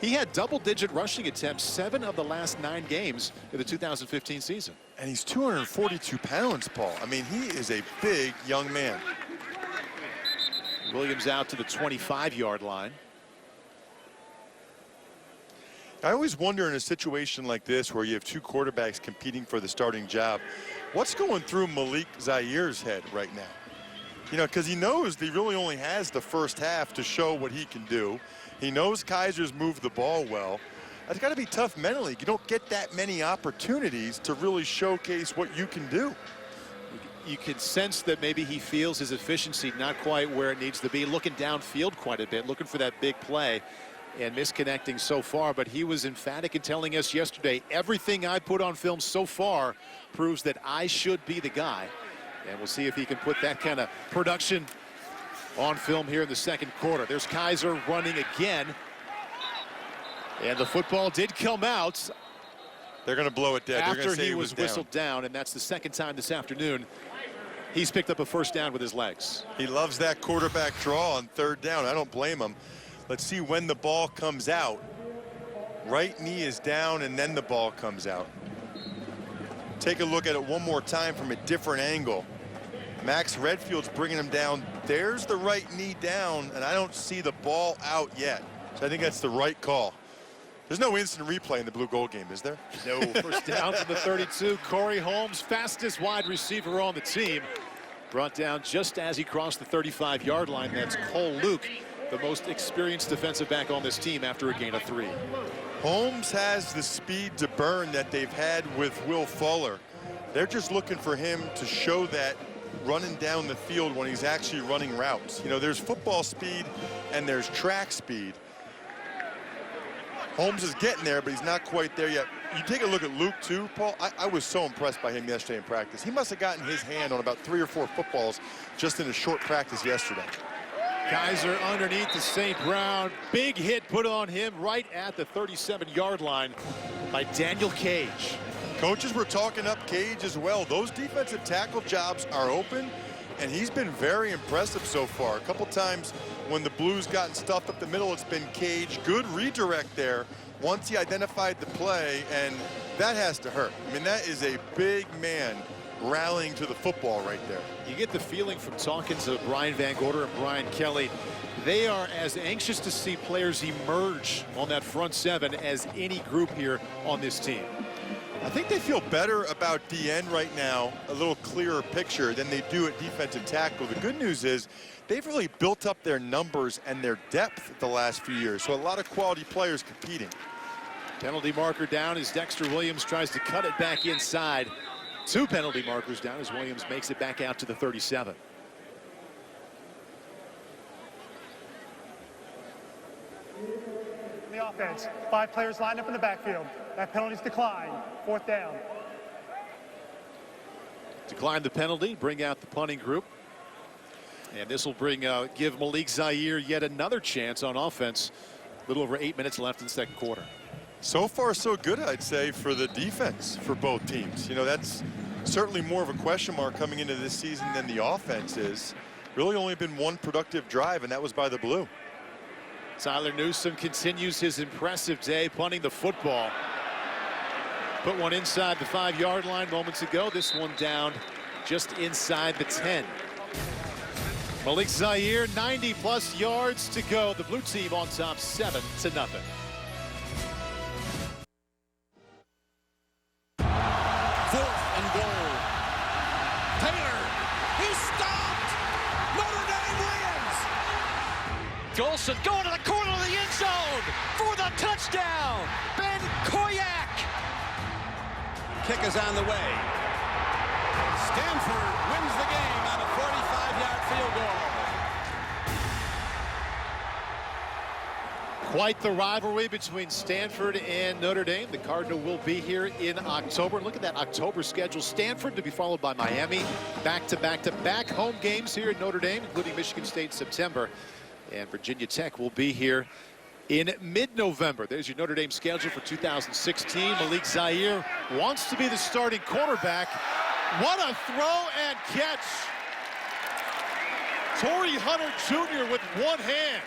[SPEAKER 1] he had double-digit rushing attempts 7 of the last 9 games in the 2015 season.
[SPEAKER 2] And he's 242 pounds, Paul. I mean, he is a big young man.
[SPEAKER 1] Williams out to the 25-yard line.
[SPEAKER 2] I always wonder in a situation like this where you have 2 quarterbacks competing for the starting job, what's going through Malik Zaire's head right now? You know, because he knows that he really only has the first half to show what he can do. He knows Kaiser's moved the ball well. That's got to be tough mentally. You don't get that many opportunities to really showcase what you can do.
[SPEAKER 1] You can sense that maybe he feels his efficiency not quite where it needs to be, looking downfield quite a bit, looking for that big play, and misconnecting so far. But he was emphatic in telling us yesterday, everything I put on film so far proves that I should be the guy. And we'll see if he can put that kind of production on film here in the second quarter. There's Kizer running again. And the football did come out.
[SPEAKER 2] They're going to blow it dead.
[SPEAKER 1] After he was whistled down, and that's the second time this afternoon he's picked up a first down with his legs.
[SPEAKER 2] He loves that quarterback draw on third down. I don't blame him. Let's see when the ball comes out. Right knee is down, and then the ball comes out. Take a look at it one more time from a different angle. Max Redfield's bringing him down. There's the right knee down, and I don't see the ball out yet. So I think that's the right call. There's no instant replay in the blue gold game, is there?
[SPEAKER 1] No. First down from the 32. Corey Holmes, fastest wide receiver on the team. Brought down just as he crossed the 35-yard line. That's Cole Luke, the most experienced defensive back on this team after a gain of 3.
[SPEAKER 2] Holmes has the speed to burn that they've had with Will Fuller. They're just looking for him to show that running down the field when he's actually running routes. You know, there's football speed and there's track speed. Holmes is getting there, but he's not quite there yet. You take a look at Luke, too, Paul. I was so impressed by him yesterday in practice. He must have gotten his hand on about 3 or 4 footballs just in a short practice yesterday.
[SPEAKER 1] Kizer underneath the St. Brown. Big hit put on him right at the 37-yard line by Daniel Cage.
[SPEAKER 2] Coaches were talking up Cage as well. Those defensive tackle jobs are open, and he's been very impressive so far. A couple times when the Blues gotten stuffed up the middle, it's been Cage. Good redirect there once he identified the play, and that has to hurt. I mean, that is a big man rallying to the football right there.
[SPEAKER 1] You get the feeling from talking to Brian Van Gorder and Brian Kelly, they are as anxious to see players emerge on that front 7 as any group here on this team.
[SPEAKER 2] I think they feel better about DN right now, a little clearer picture than they do at defensive tackle. The good news is they've really built up their numbers and their depth the last few years, so a lot of quality players competing.
[SPEAKER 1] Penalty marker down as Dexter Williams tries to cut it back inside. 2 penalty markers down as Williams makes it back out to the 37.
[SPEAKER 7] The the offense. 5 players lined up in the backfield. That penalty's declined. 4th down.
[SPEAKER 1] Decline the penalty, bring out the punting group. And this will give Malik Zaire yet another chance on offense. A little over 8 minutes left in the second quarter.
[SPEAKER 2] So far, so good, I'd say, for the defense for both teams. You know, that's certainly more of a question mark coming into this season than the offense is. Really only been one productive drive, and that was by the Blue.
[SPEAKER 1] Tyler Newsome continues his impressive day punting the football. Put one inside the 5-yard line moments ago. This one down just inside the 10. Malik Zaire, 90-plus yards to go. The Blue team on top, 7-0.
[SPEAKER 9] 4th and goal. Taylor, he's stopped. Notre Dame wins. Golson going to the corner of the end zone for the touchdown. Ben Koyak. Kick is on the way. Stanford wins the game on a 45-yard field goal.
[SPEAKER 1] Quite the rivalry between Stanford and Notre Dame. The Cardinal will be here in October. Look at that October schedule. Stanford to be followed by Miami. Back-to-back home games here at Notre Dame, including Michigan State in September. And Virginia Tech will be here in mid-November. There's your Notre Dame schedule for 2016. Malik Zaire wants to be the starting quarterback. What a throw and catch. Torrey Hunter Jr. with one hand.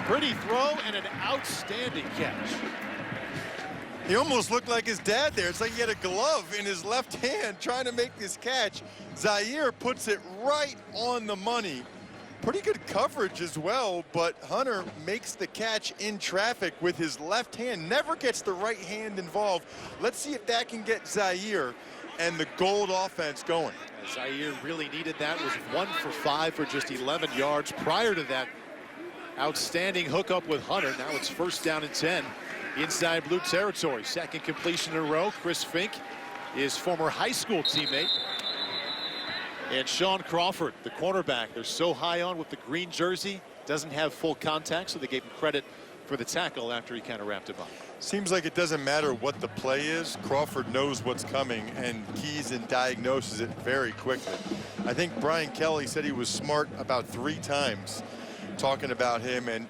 [SPEAKER 1] Pretty throw and an outstanding catch.
[SPEAKER 2] He almost looked like his dad there. It's like he had a glove in his left hand trying to make this catch. Zaire puts it right on the money. Pretty good coverage as well, but Hunter makes the catch in traffic with his left hand. Never gets the right hand involved. Let's see if that can get Zaire and the Gold offense going.
[SPEAKER 1] Zaire really needed that. Was 1 for 5 for just 11 yards. Prior to that outstanding hookup with Hunter. Now it's 1st down and 10 inside Blue territory. Second completion in a row. Chris Fink, his former high school teammate. And Sean Crawford, the cornerback, they're so high on with the green jersey. Doesn't have full contact, so they gave him credit for the tackle after he kind of wrapped him up.
[SPEAKER 2] Seems like it doesn't matter what the play is. Crawford knows what's coming and keys and diagnoses it very quickly. I think Brian Kelly said he was smart about 3 times talking about him, and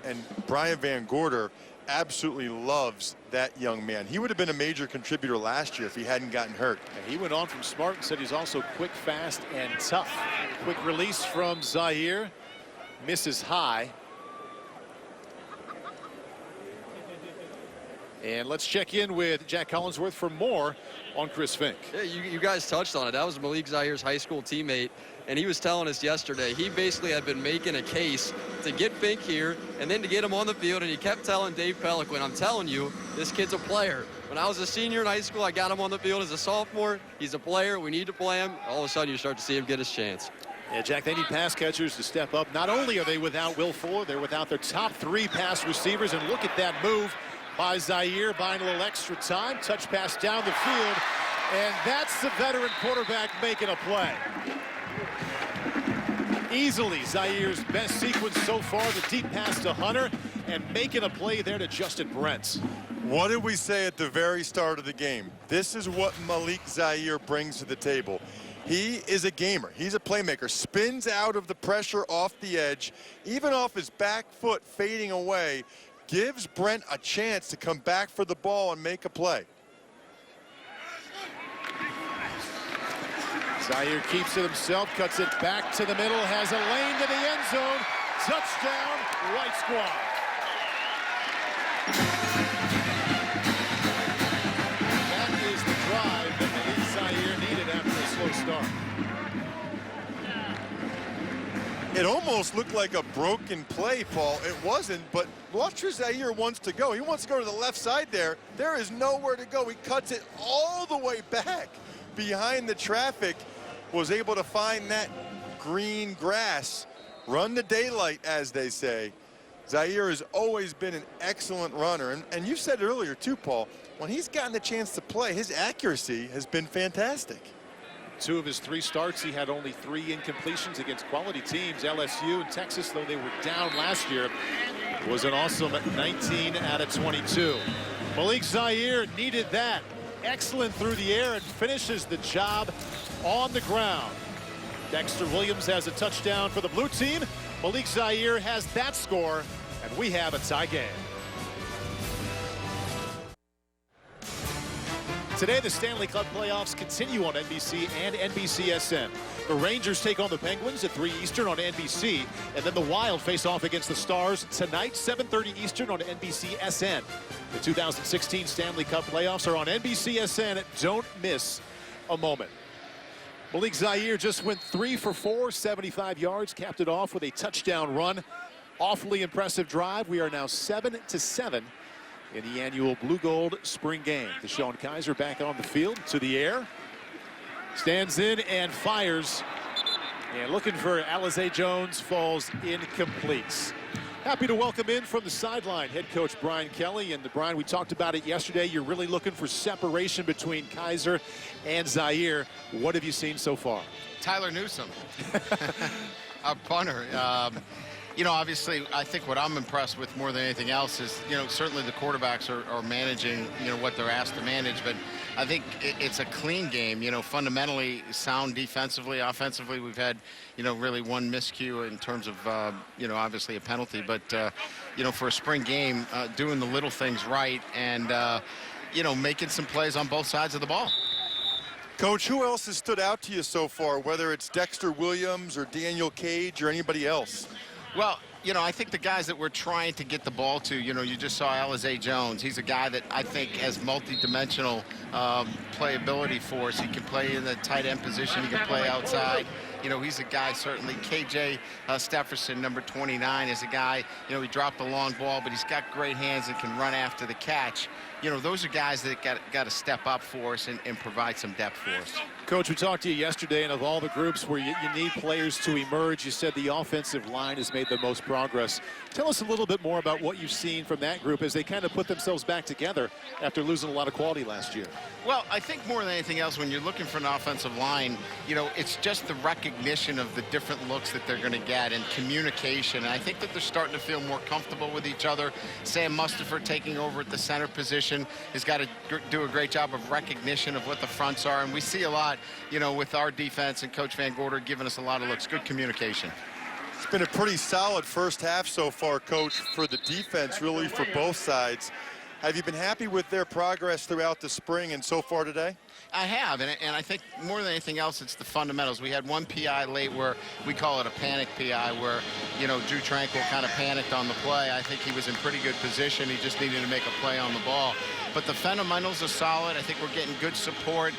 [SPEAKER 2] Brian Van Gorder absolutely loves that young man. He would have been a major contributor last year if he hadn't gotten hurt.
[SPEAKER 1] And he went on from smart and said he's also quick, fast, and tough. Quick release from Zaire. Misses high. And let's check in with Jack Collinsworth for more on Chris Fink.
[SPEAKER 3] Yeah, you guys touched on it. That was Malik Zaire's high school teammate, and he was telling us yesterday he basically had been making a case to get Fink here and then to get him on the field, and he kept telling Dave Peliquin, I'm telling you, this kid's a player. When I was a senior in high school, I got him on the field as a sophomore. He's a player. We need to play him. All of a sudden, you start to see him get his chance.
[SPEAKER 1] Yeah, Jack, they need pass catchers to step up. Not only are they without Will Fuller, they're without their top 3 pass receivers, and look at that move by Zaire, buying a little extra time. Touch pass down the field, and that's the veteran quarterback making a play. Easily Zaire's best sequence so far, the deep pass to Hunter, and making a play there to Justin Brent.
[SPEAKER 2] What did we say at the very start of the game? This is what Malik Zaire brings to the table. He is a gamer. He's a playmaker. Spins out of the pressure off the edge, even off his back foot fading away. Gives Brent a chance to come back for the ball and make a play.
[SPEAKER 1] Zaire keeps it himself, cuts it back to the middle, has a lane to the end zone. Touchdown, White Squad. That is the drive that Malik Zaire needed after a slow start.
[SPEAKER 2] It almost looked like a broken play, Paul. It wasn't, but watch where Zaire wants to go. He wants to go to the left side there. There is nowhere to go. He cuts it all the way back behind the traffic, was able to find that green grass. Run the daylight, as they say. Zaire has always been an excellent runner. And you said earlier, too, Paul, when he's gotten the chance to play, his accuracy has been fantastic.
[SPEAKER 1] 2 of his 3 starts, he had only 3 incompletions against quality teams. LSU and Texas, though they were down last year, was an awesome 19 out of 22. Malik Zaire needed that. Excellent through the air and finishes the job on the ground. Dexter Williams has a touchdown for the blue team. Malik Zaire has that score, and we have a tie game. Today, the Stanley Cup playoffs continue on NBC and NBCSN. The Rangers take on the Penguins at 3 Eastern on NBC, and then the Wild face off against the Stars tonight, 7:30 Eastern on NBCSN. The 2016 Stanley Cup playoffs are on NBCSN. Don't miss a moment. Malik Zaire just went 3 for 4, 75 yards, capped it off with a touchdown run. Awfully impressive drive. We are now 7-7 in the annual Blue Gold spring game. DeShone Kizer back on the field, to the air. Stands in and fires. And looking for Alize Jones, falls incomplete. Happy to welcome in from the sideline head coach Brian Kelly. And Brian, we talked about it yesterday. You're really looking for separation between Kizer and Zaire. What have you seen so far?
[SPEAKER 4] Tyler Newsome, a punter. You know, obviously, I think what I'm impressed with more than anything else is, you know, certainly the quarterbacks are managing, you know, what they're asked to manage. But I think it's a clean game, you know, fundamentally sound defensively. Offensively, we've had, you know, really one miscue in terms of, you know, obviously a penalty. But, you know, for a spring game, doing the little things right and, you know, making some plays on both sides of the ball.
[SPEAKER 2] Coach, who else has stood out to you so far, whether it's Dexter Williams or Daniel Cage or anybody else?
[SPEAKER 4] Well, you know, I think the guys that we're trying to get the ball to, you know, you just saw Alize Jones. He's a guy that I think has multi-dimensional playability for us. He can play in the tight end position. He can play outside. You know, he's a guy, certainly. KJ Stefferson, number 29, is a guy, you know, he dropped a long ball, but he's got great hands and can run after the catch. You know, those are guys that got to step up for us and provide some depth for us.
[SPEAKER 1] Coach, we talked to you yesterday, and of all the groups where you need players to emerge, you said the offensive line has made the most progress. Tell us a little bit more about what you've seen from that group as they kind of put themselves back together after losing a lot of quality last year.
[SPEAKER 4] Well, I think more than anything else, when you're looking for an offensive line, you know, it's just the recognition of the different looks that they're going to get and communication. And I think that they're starting to feel more comfortable with each other. Sam Mustipher taking over at the center position has got to do a great job of recognition of what the fronts are. And we see a lot, you know, with our defense and Coach Van Gorder giving us a lot of looks. Good communication.
[SPEAKER 2] It's been a pretty solid first half so far, Coach, for the defense, really, for both sides. Have you been happy with their progress throughout the spring and so far today?
[SPEAKER 4] I have, and I think more than anything else, it's the fundamentals. We had one PI late where we call it a panic PI where, you know, Drew Tranquil kind of panicked on the play. I think he was in pretty good position. He just needed to make a play on the ball. But the fundamentals are solid. I think we're getting good support.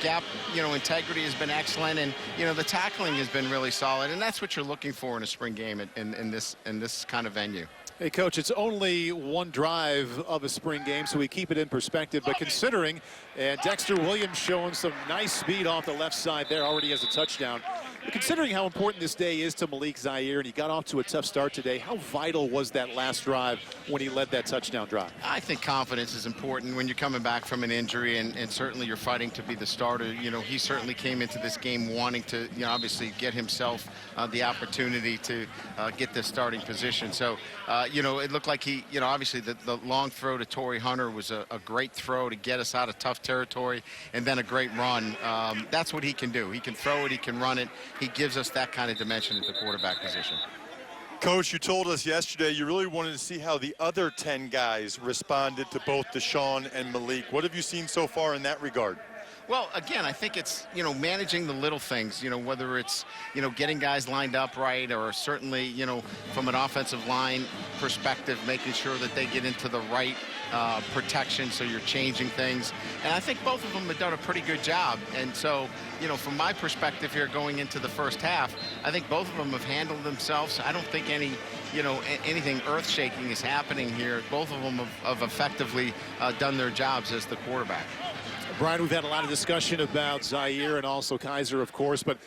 [SPEAKER 4] Gap, you know, integrity has been excellent, and, you know, the tackling has been really solid. And that's what you're looking for in a spring game in this kind of venue.
[SPEAKER 1] Hey, Coach, it's only one drive of a spring game, so we keep it in perspective. But considering, and Dexter Williams showing some nice speed off the left side there, already has a touchdown. But considering how important this day is to Malik Zaire, and he got off to a tough start today, how vital was that last drive when he led that touchdown drive?
[SPEAKER 4] I think confidence is important when you're coming back from an injury, and certainly you're fighting to be the starter. You know, he certainly came into this game wanting to, you know, obviously get himself the opportunity to get this starting position. So, you know, it looked like he, you know, obviously the long throw to Torrey Hunter was a great throw to get us out of tough territory, and then a great run. That's what he can do. He can throw it, he can run it. He gives us that kind of dimension at the quarterback position.
[SPEAKER 2] Coach, you told us yesterday you really wanted to see how the other 10 guys responded to both DeShone and Malik. What have you seen so far in that regard?
[SPEAKER 4] Well, again, I think it's, you know, managing the little things, you know, whether it's, you know, getting guys lined up right, or certainly, you know, from an offensive line perspective, making sure that they get into the right protection, so you're changing things. And I think both of them have done a pretty good job. And so, you know, from my perspective here going into the first half, I think both of them have handled themselves. I don't think any, you know, anything earth-shaking is happening here. Both of them have effectively done their jobs as the quarterback.
[SPEAKER 1] Brian, we've had a lot of discussion about Zaire and also Kizer, of course, but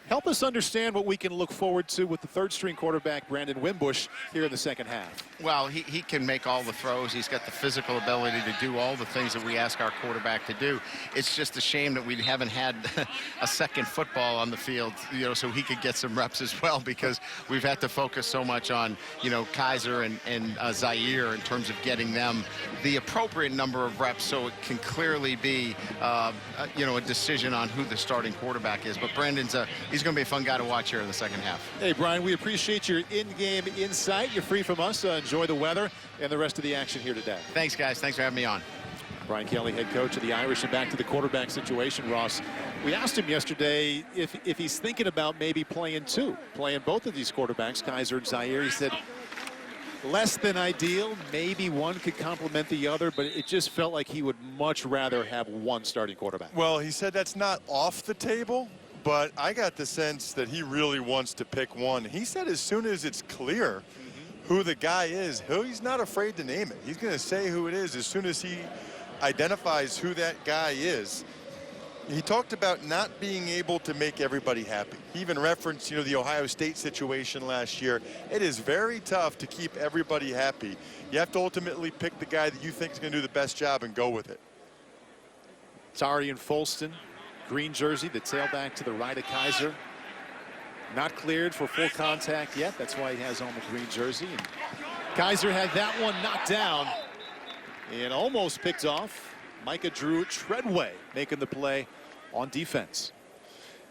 [SPEAKER 1] Help us understand what we can look forward to with the third-string quarterback, Brandon Wimbush, here in the second half.
[SPEAKER 4] Well, he can make all the throws. He's got the physical ability to do all the things that we ask our quarterback to do. It's just a shame that we haven't had a second football on the field, so he could get some reps as well, because we've had to focus so much on, Kaiser and Zaire in terms of getting them the appropriate number of reps, so it can clearly be, a decision on who the starting quarterback is. But Brandon's he's going to be a fun guy to watch here in the second half.
[SPEAKER 1] Hey, Brian, we appreciate your in-game insight. You're free from us. Enjoy the weather and the rest of the action here today.
[SPEAKER 4] Thanks, guys. Thanks for having me on.
[SPEAKER 1] Brian Kelly, head coach of the Irish, and back to the quarterback situation, Ross. We asked him yesterday if he's thinking about maybe playing both of these quarterbacks, Kaiser and Zaire. He said less than ideal. Maybe one could complement the other, but it just felt like he would much rather have one starting quarterback.
[SPEAKER 2] Well, he said that's not off the table, but I got the sense that he really wants to pick one. He said as soon as it's clear who the guy is, he's not afraid to name it. He's going to say who it is as soon as he identifies who that guy is. He talked about not being able to make everybody happy. He even referenced, the Ohio State situation last year. It is very tough to keep everybody happy. You have to ultimately pick the guy that you think is going to do the best job and go with it.
[SPEAKER 1] Tarian Folston, green jersey, the tailback to the right of Kaiser. Not cleared for full contact yet. That's why he has on the green jersey. And Kaiser had that one knocked down and almost picked off. Micah Drew Treadway making the play on defense.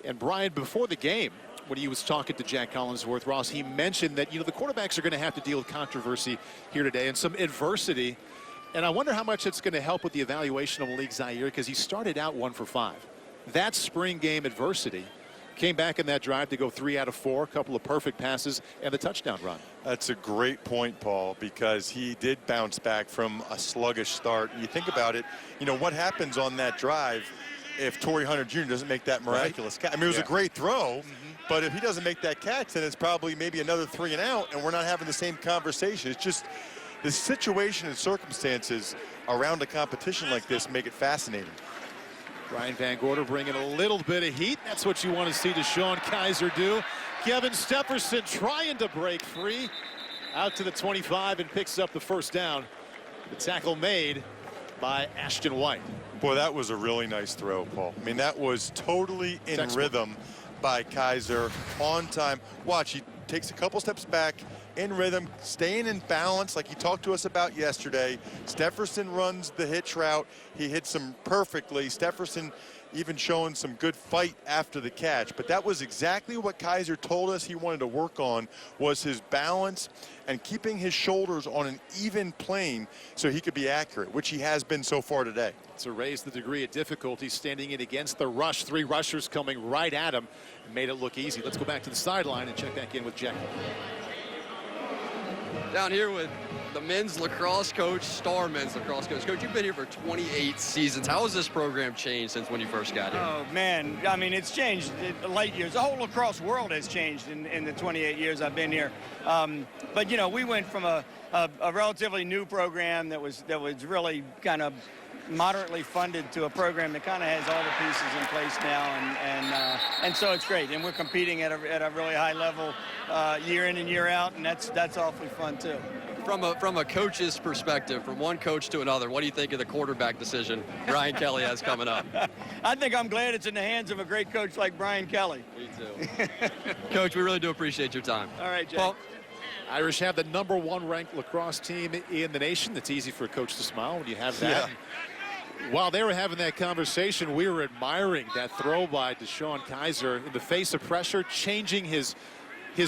[SPEAKER 1] And Brian, before the game, when he was talking to Jack Collinsworth, Ross, he mentioned that, the quarterbacks are going to have to deal with controversy here today and some adversity. And I wonder how much it's going to help with the evaluation of Malik Zaire, because he started out 1 for 5. That spring game adversity came back in that drive to go 3 out of 4, a couple of perfect passes and the touchdown run.
[SPEAKER 2] That's a great point, Paul, because he did bounce back from a sluggish start. You think about it, what happens on that drive if Torrey Hunter Jr. doesn't make that miraculous catch? I mean, it was a great throw, but if he doesn't make that catch, then it's probably maybe another 3 and out, and we're not having the same conversation. It's just the situation and circumstances around a competition like this make it fascinating.
[SPEAKER 1] Brian Van Gorder bringing a little bit of heat. That's what you want to see DeShone Kaiser do. Kevin Stepherson trying to break free. Out to the 25 and picks up the first down. The tackle made by Ashton White.
[SPEAKER 2] Boy, that was a really nice throw, Paul. I mean, that was totally in rhythm by Kaiser, on time. Watch, he takes a couple steps back, in rhythm, staying in balance like he talked to us about yesterday. Stepherson runs the hitch route. He hits him perfectly. Stepherson even showing some good fight after the catch. But that was exactly what Kaiser told us he wanted to work on, was his balance and keeping his shoulders on an even plane so he could be accurate, which he has been so far today.
[SPEAKER 1] To raise the degree of difficulty standing in against the rush. 3 rushers coming right at him. Made it look easy. Let's go back to the sideline and check back in with Jack.
[SPEAKER 3] Down here with the men's lacrosse coach, star men's lacrosse coach. Coach, you've been here for 28 seasons. How has this program changed since when you first got here?
[SPEAKER 10] Oh, man. I mean, it's changed in late years. The whole lacrosse world has changed in the 28 years I've been here. But, we went from a relatively new program that was really kind of moderately funded to a program that kind of has all the pieces in place now, and so it's great. And we're competing at a really high level year in and year out, and that's awfully fun too.
[SPEAKER 3] From a coach's perspective, from one coach to another, what do you think of the quarterback decision Brian Kelly has coming up?
[SPEAKER 10] I think I'm glad it's in the hands of a great coach like Brian Kelly.
[SPEAKER 3] Me too. Coach, we really do appreciate your time.
[SPEAKER 10] All right, Jay.
[SPEAKER 1] Well, Irish have the #1 ranked lacrosse team in the nation. It's easy for a coach to smile when you have that.
[SPEAKER 2] Yeah.
[SPEAKER 1] While they were having that conversation, we were admiring that throw by DeShone Kaiser in the face of pressure, changing his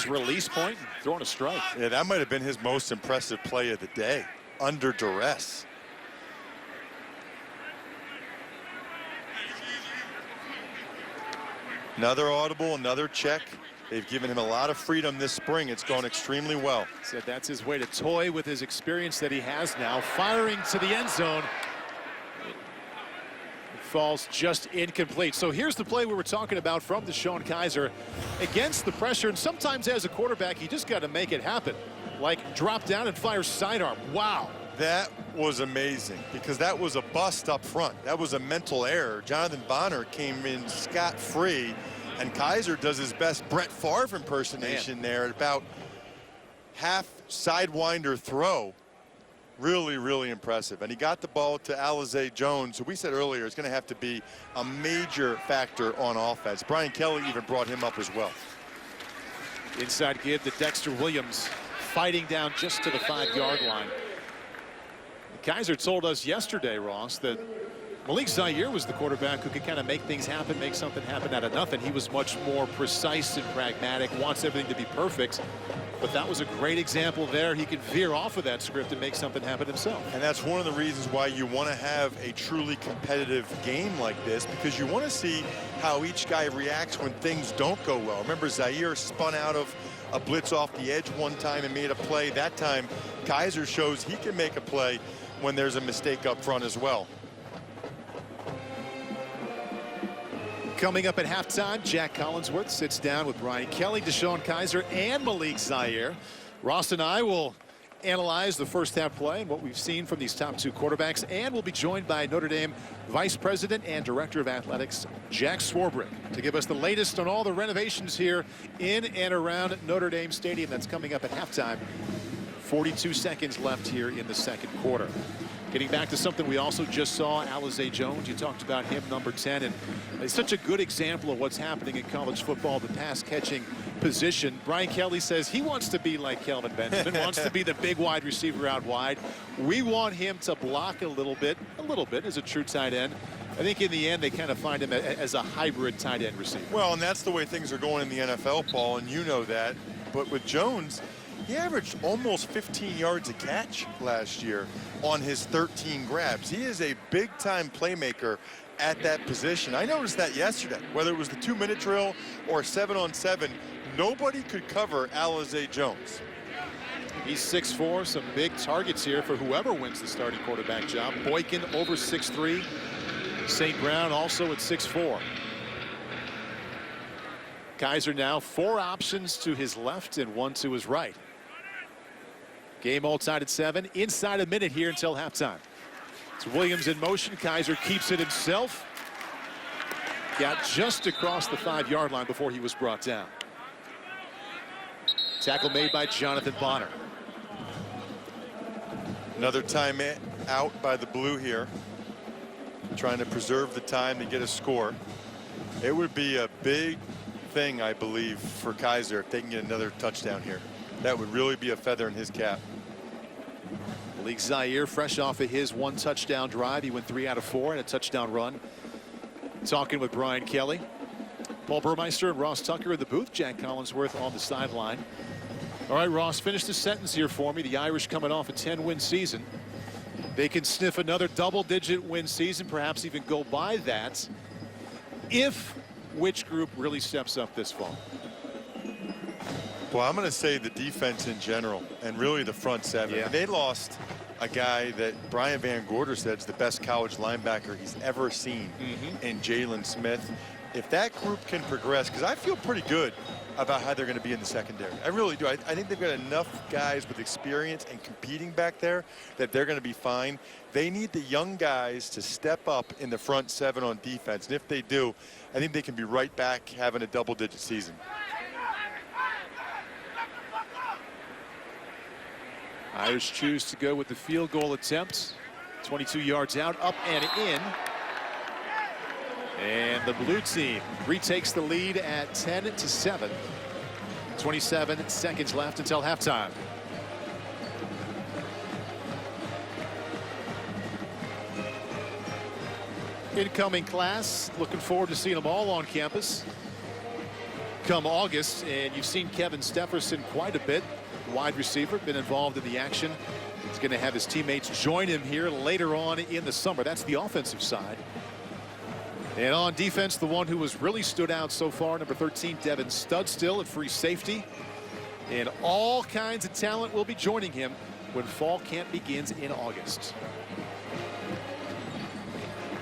[SPEAKER 1] release point, and throwing a strike.
[SPEAKER 2] Yeah, that might have been his most impressive play of the day, under duress. Another audible, another check. They've given him a lot of freedom this spring. It's gone extremely well.
[SPEAKER 1] Said that's his way to toy with his experience that he has now. Firing to the end zone. Falls just incomplete. So here's the play we were talking about from DeShone Kaiser. Against the pressure, and sometimes as a quarterback, you just got to make it happen. Like drop down and fire sidearm. Wow.
[SPEAKER 2] That was amazing, because that was a bust up front. That was a mental error. Jonathan Bonner came in scot-free And Kaiser does his best Brett Favre impersonation there at about half sidewinder throw. Really, really impressive. And he got the ball to Alize Jones, who we said earlier is going to have to be a major factor on offense. Brian Kelly even brought him up as well.
[SPEAKER 1] Inside give to Dexter Williams, fighting down just to the 5-yard line. Kaiser told us yesterday, Ross, that Malik Zaire was the quarterback who could kind of make things happen, make something happen out of nothing. He was much more precise and pragmatic, wants everything to be perfect. But that was a great example there. He could veer off of that script and make something happen himself.
[SPEAKER 2] And that's one of the reasons why you want to have a truly competitive game like this, because you want to see how each guy reacts when things don't go well. Remember, Zaire spun out of a blitz off the edge one time and made a play. That time, Kaiser shows he can make a play when there's a mistake up front as well.
[SPEAKER 1] Coming up at halftime, Jack Collinsworth sits down with Brian Kelly, DeShone Kizer, and Malik Zaire. Ross and I will analyze the first half play and what we've seen from these top 2 quarterbacks, and we'll be joined by Notre Dame Vice President and Director of Athletics, Jack Swarbrick, to give us the latest on all the renovations here in and around Notre Dame Stadium. That's coming up at halftime. 42 seconds left here in the second quarter. Getting back to something we also just saw, Alize Jones. You talked about him, number 10, and it's such a good example of what's happening in college football, the pass-catching position. Brian Kelly says he wants to be like Kelvin Benjamin, wants to be the big wide receiver out wide. We want him to block a little bit as a true tight end. I think in the end they kind of find him as a hybrid tight end receiver.
[SPEAKER 2] Well, and that's the way things are going in the NFL, Paul, and you know that. But with Jones, he averaged almost 15 yards a catch last year on his 13 grabs. He is a big-time playmaker at that position. I noticed that yesterday. Whether it was the 2-minute drill or 7-on-7, nobody could cover Alize Jones.
[SPEAKER 1] He's 6'4", some big targets here for whoever wins the starting quarterback job. Boykin over 6'3", St. Brown also at 6'4". Kaiser now 4 options to his left and 1 to his right. Game all tied at 7. Inside a minute here until halftime. It's Williams in motion. Kaiser keeps it himself. Got just across the 5-yard line before he was brought down. Tackle made by Jonathan Bonner.
[SPEAKER 2] Another time out by the Blue here, trying to preserve the time to get a score. It would be a big thing, I believe, for Kaiser if they can get another touchdown here. That would really be a feather in his cap.
[SPEAKER 1] Malik Zaire, fresh off of his 1 touchdown drive. He went 3 out of 4 and a touchdown run. Talking with Brian Kelly. Paul Burmeister and Ross Tucker in the booth. Jack Collinsworth on the sideline. All right, Ross, finish the sentence here for me. The Irish coming off a 10-win season. They can sniff another double-digit win season, perhaps even go by that, if which group really steps up this fall?
[SPEAKER 2] Well, I'm going to say the defense in general, and really the front 7.
[SPEAKER 1] Yeah.
[SPEAKER 2] They lost a guy that Brian Van Gorder said is the best college linebacker he's ever seen in Jalen Smith. If that group can progress, because I feel pretty good about how they're going to be in the secondary. I really do. I think they've got enough guys with experience and competing back there that they're going to be fine. They need the young guys to step up in the front 7 on defense. And if they do, I think they can be right back having a double-digit season.
[SPEAKER 1] Irish choose to go with the field goal attempt. 22 yards out, up and in. And the blue team retakes the lead at 10-7. 27 seconds left until halftime. Incoming class, looking forward to seeing them all on campus come August. And you've seen Kevin Stefferson quite a bit. Wide receiver, been involved in the action. He's going to have his teammates join him here later on in the summer. That's the offensive side. And on defense, the one who has really stood out so far, number 13, Devin Studstill at free safety. And all kinds of talent will be joining him when fall camp begins in August.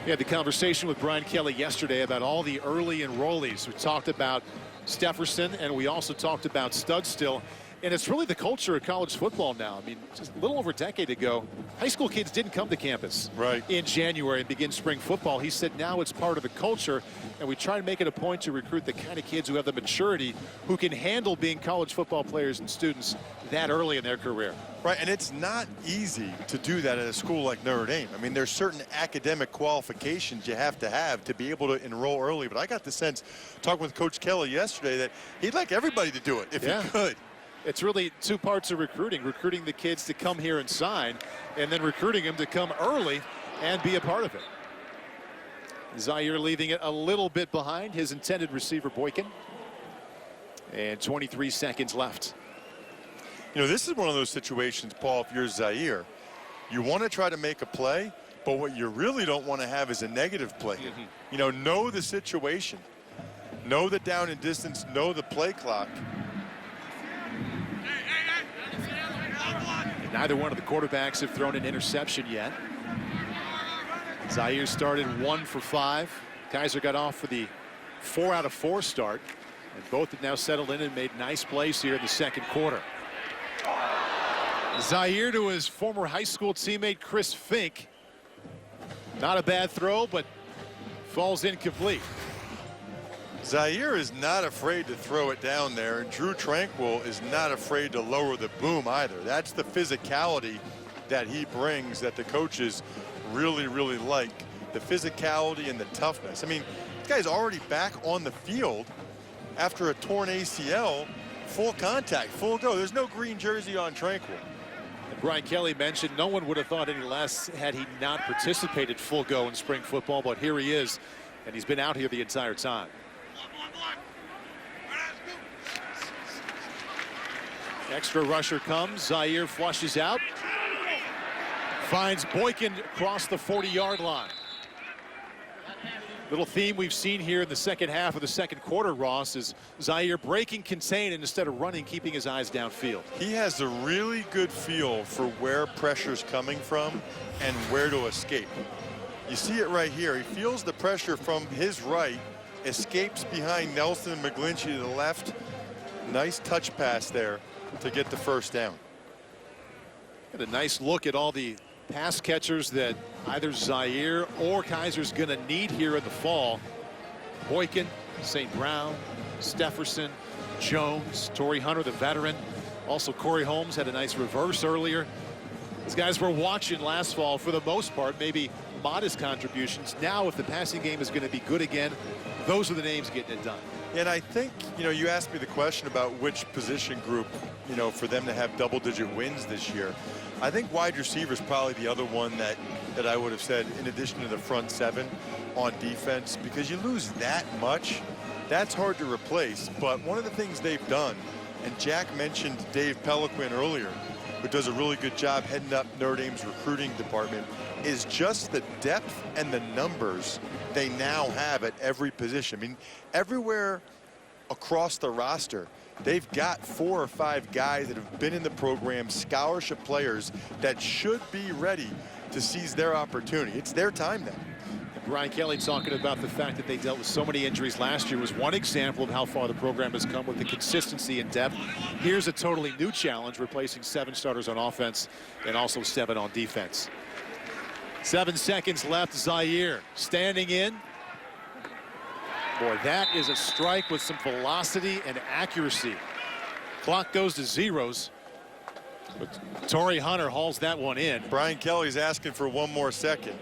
[SPEAKER 1] We had the conversation with Brian Kelly yesterday about all the early enrollees. We talked about Stefferson, and we also talked about Studstill. And it's really the culture of college football now. I mean, just a little over a decade ago, high school kids didn't come to campus in January and begin spring football. He said now it's part of the culture, and we try to make it a point to recruit the kind of kids who have the maturity, who can handle being college football players and students that early in their career.
[SPEAKER 2] Right, and it's not easy to do that at a school like Notre Dame. I mean, there's certain academic qualifications you have to be able to enroll early. But I got the sense, talking with Coach Kelly yesterday, that he'd like everybody to do it if he could.
[SPEAKER 1] It's really two parts of recruiting the kids to come here and sign, and then recruiting them to come early and be a part of it. Zaire leaving it a little bit behind his intended receiver, Boykin. And 23 seconds left.
[SPEAKER 2] You know, this is one of those situations, Paul, if you're Zaire, you want to try to make a play, but what you really don't want to have is a negative play. You know the situation, know the down and distance, know the play clock.
[SPEAKER 1] And neither one of the quarterbacks have thrown an interception yet. Zaire started 1 for 5. Kaiser got off for the 4 out of 4 start. And both have now settled in and made nice plays here in the second quarter. Zaire to his former high school teammate Chris Fink. Not a bad throw, but falls incomplete.
[SPEAKER 2] Zaire is not afraid to throw it down there, and Drew Tranquil is not afraid to lower the boom either. That's the physicality that he brings that the coaches really, really like. The physicality and the toughness. I mean, this guy's already back on the field after a torn ACL, full contact, full go. There's no green jersey on Tranquil.
[SPEAKER 1] And Brian Kelly mentioned no one would have thought any less had he not participated full go in spring football, but here he is, and he's been out here the entire time. Extra rusher comes. Zaire flushes out. Finds Boykin across the 40-yard line. Little theme we've seen here in the second half of the second quarter, Ross, is Zaire breaking contain and instead of running, keeping his eyes downfield.
[SPEAKER 2] He has a really good feel for where pressure's coming from and where to escape. You see it right here. He feels the pressure from his right, escapes behind Nelson and McGlinchey to the left. Nice touch pass there to get the first down.
[SPEAKER 1] Get a nice look at all the pass catchers that either Zaire or Kaiser's going to need here in the fall. Boykin, St. Brown, Stefferson, Jones, Torrey Hunter, the veteran. Also, Corey Holmes had a nice reverse earlier. These guys were watching last fall for the most part, maybe modest contributions. Now, if the passing game is going to be good again, those are the names getting it done.
[SPEAKER 2] And I think, you asked me the question about which position group, for them to have double-digit wins this year. I think wide receiver is probably the other one that I would have said, in addition to the front seven on defense, because you lose that much, that's hard to replace. But one of the things they've done, and Jack mentioned Dave Peliquin earlier, who does a really good job heading up Notre Dame's recruiting department, is just the depth and the numbers they now have at every position. I mean, everywhere across the roster, they've got 4 or 5 guys that have been in the program, scholarship players that should be ready to seize their opportunity. It's their time now.
[SPEAKER 1] And Brian Kelly talking about the fact that they dealt with so many injuries last year was one example of how far the program has come with the consistency and depth. Here's a totally new challenge, replacing 7 starters on offense and also 7 on defense. 7 seconds left. Zaire standing in. Boy, that is a strike with some velocity and accuracy. Clock goes to zeros. But Torrey Hunter hauls that one in.
[SPEAKER 2] Brian Kelly's asking for 1 more second.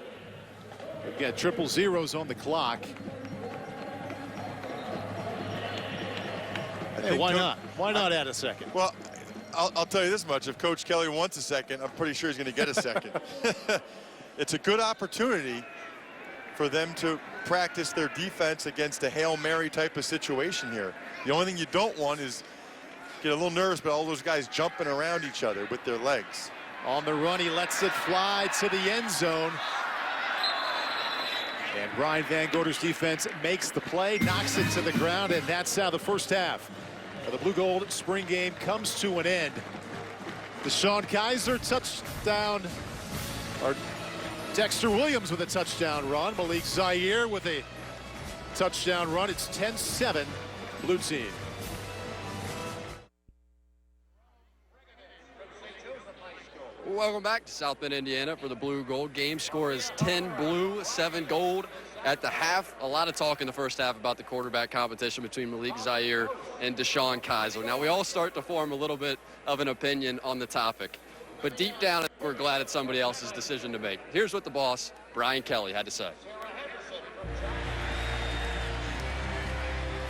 [SPEAKER 1] We've got triple zeros on the clock. Hey, why not? Why not add a second?
[SPEAKER 2] Well, I'll tell you this much. If Coach Kelly wants a second, I'm pretty sure he's going to get a second. It's a good opportunity for them to practice their defense against a Hail Mary type of situation here. The only thing you don't want is get a little nervous about all those guys jumping around each other with their legs.
[SPEAKER 1] On the run, he lets it fly to the end zone. And Brian Van Gorder's defense makes the play, knocks it to the ground, and that's how the first half of the Blue Gold spring game comes to an end. DeShone Kizer touchdown, or Dexter Williams with a touchdown run. Malik Zaire with a touchdown run. It's 10-7 blue team.
[SPEAKER 3] welcome back to South Bend, Indiana for the Blue Gold. Game score is 10 blue, 7 gold at the half. A lot of talk in the first half about the quarterback competition between Malik Zaire and Deshaun Kaiser. Now, we all start to form a little bit of an opinion on the topic, but deep down, we're glad it's somebody else's decision to make. Here's what the boss, Brian Kelly, had to say.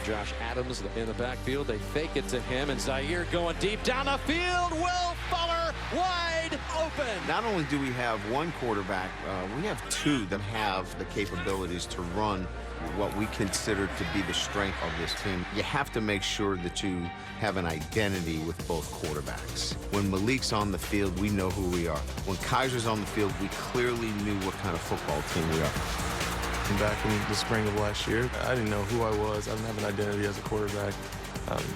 [SPEAKER 9] Josh Adams in the backfield. They fake it to him, and Zaire going deep down the field. Will Fuller wide open.
[SPEAKER 11] Not only do we have one quarterback, we have two that have the capabilities to run what we consider to be the strength of this team. You have to make sure that you have an identity with both quarterbacks. When Malik's on the field, we know who we are. When Kaiser's on the field, we clearly knew what kind of football team we are.
[SPEAKER 12] Back in the spring of last year, I didn't know who I was. I didn't have an identity as a quarterback.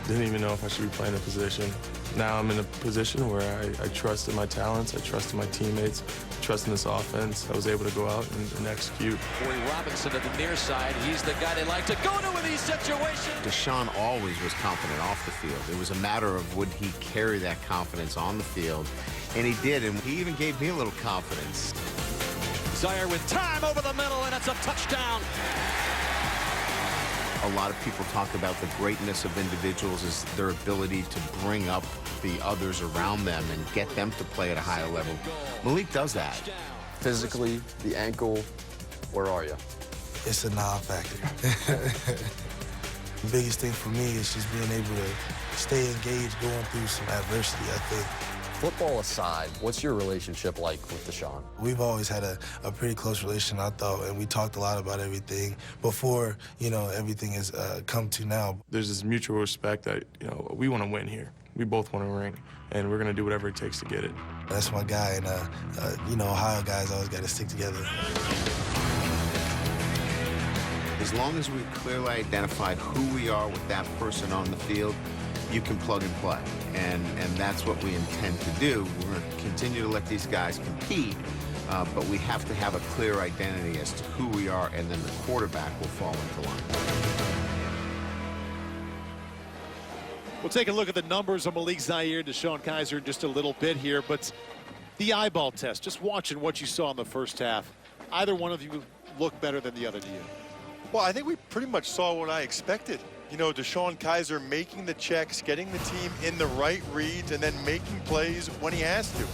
[SPEAKER 12] Didn't even know if I should be playing a position. Now I'm in a position where I trust in my talents, I trust in my teammates, I trust in this offense. I was able to go out and execute.
[SPEAKER 9] Corey Robinson to the near side. He's the guy they like to go to in these situations.
[SPEAKER 11] Deshaun always was confident off the field. It was a matter of would he carry that confidence on the field, and he did, and he even gave me a little confidence.
[SPEAKER 9] Zaire with time over the middle, and it's a touchdown.
[SPEAKER 11] A lot of people talk about the greatness of individuals is their ability to bring up the others around them and get them to play at a higher level. Malik does that.
[SPEAKER 3] Physically, the ankle, where are you?
[SPEAKER 13] It's a non-factor. The biggest thing for me is just being able to stay engaged going through some adversity, I think.
[SPEAKER 3] Football aside, what's your relationship like with Deshaun?
[SPEAKER 13] We've always had a pretty close relation, I thought, and we talked a lot about everything before, everything has come to now.
[SPEAKER 12] There's this mutual respect that, we want to win here. We both want to ring, and we're going to do whatever it takes to get it.
[SPEAKER 13] That's my guy, and, Ohio guys always got to stick together.
[SPEAKER 11] As long as we've clearly identified who we are with that person on the field, you can plug and play, and that's what we intend to do. We're going to continue to let these guys compete, but we have to have a clear identity as to who we are, and then the quarterback will fall into line.
[SPEAKER 1] We'll take a look at the numbers of Malik Zaire and Deshaun Kaiser in just a little bit here, but the eyeball test, just watching what you saw in the first half, either one of you look better than the other to you?
[SPEAKER 2] Well, I think we pretty much saw what I expected. Deshaun Kaiser making the checks, getting the team in the right reads, and then making plays when he has to.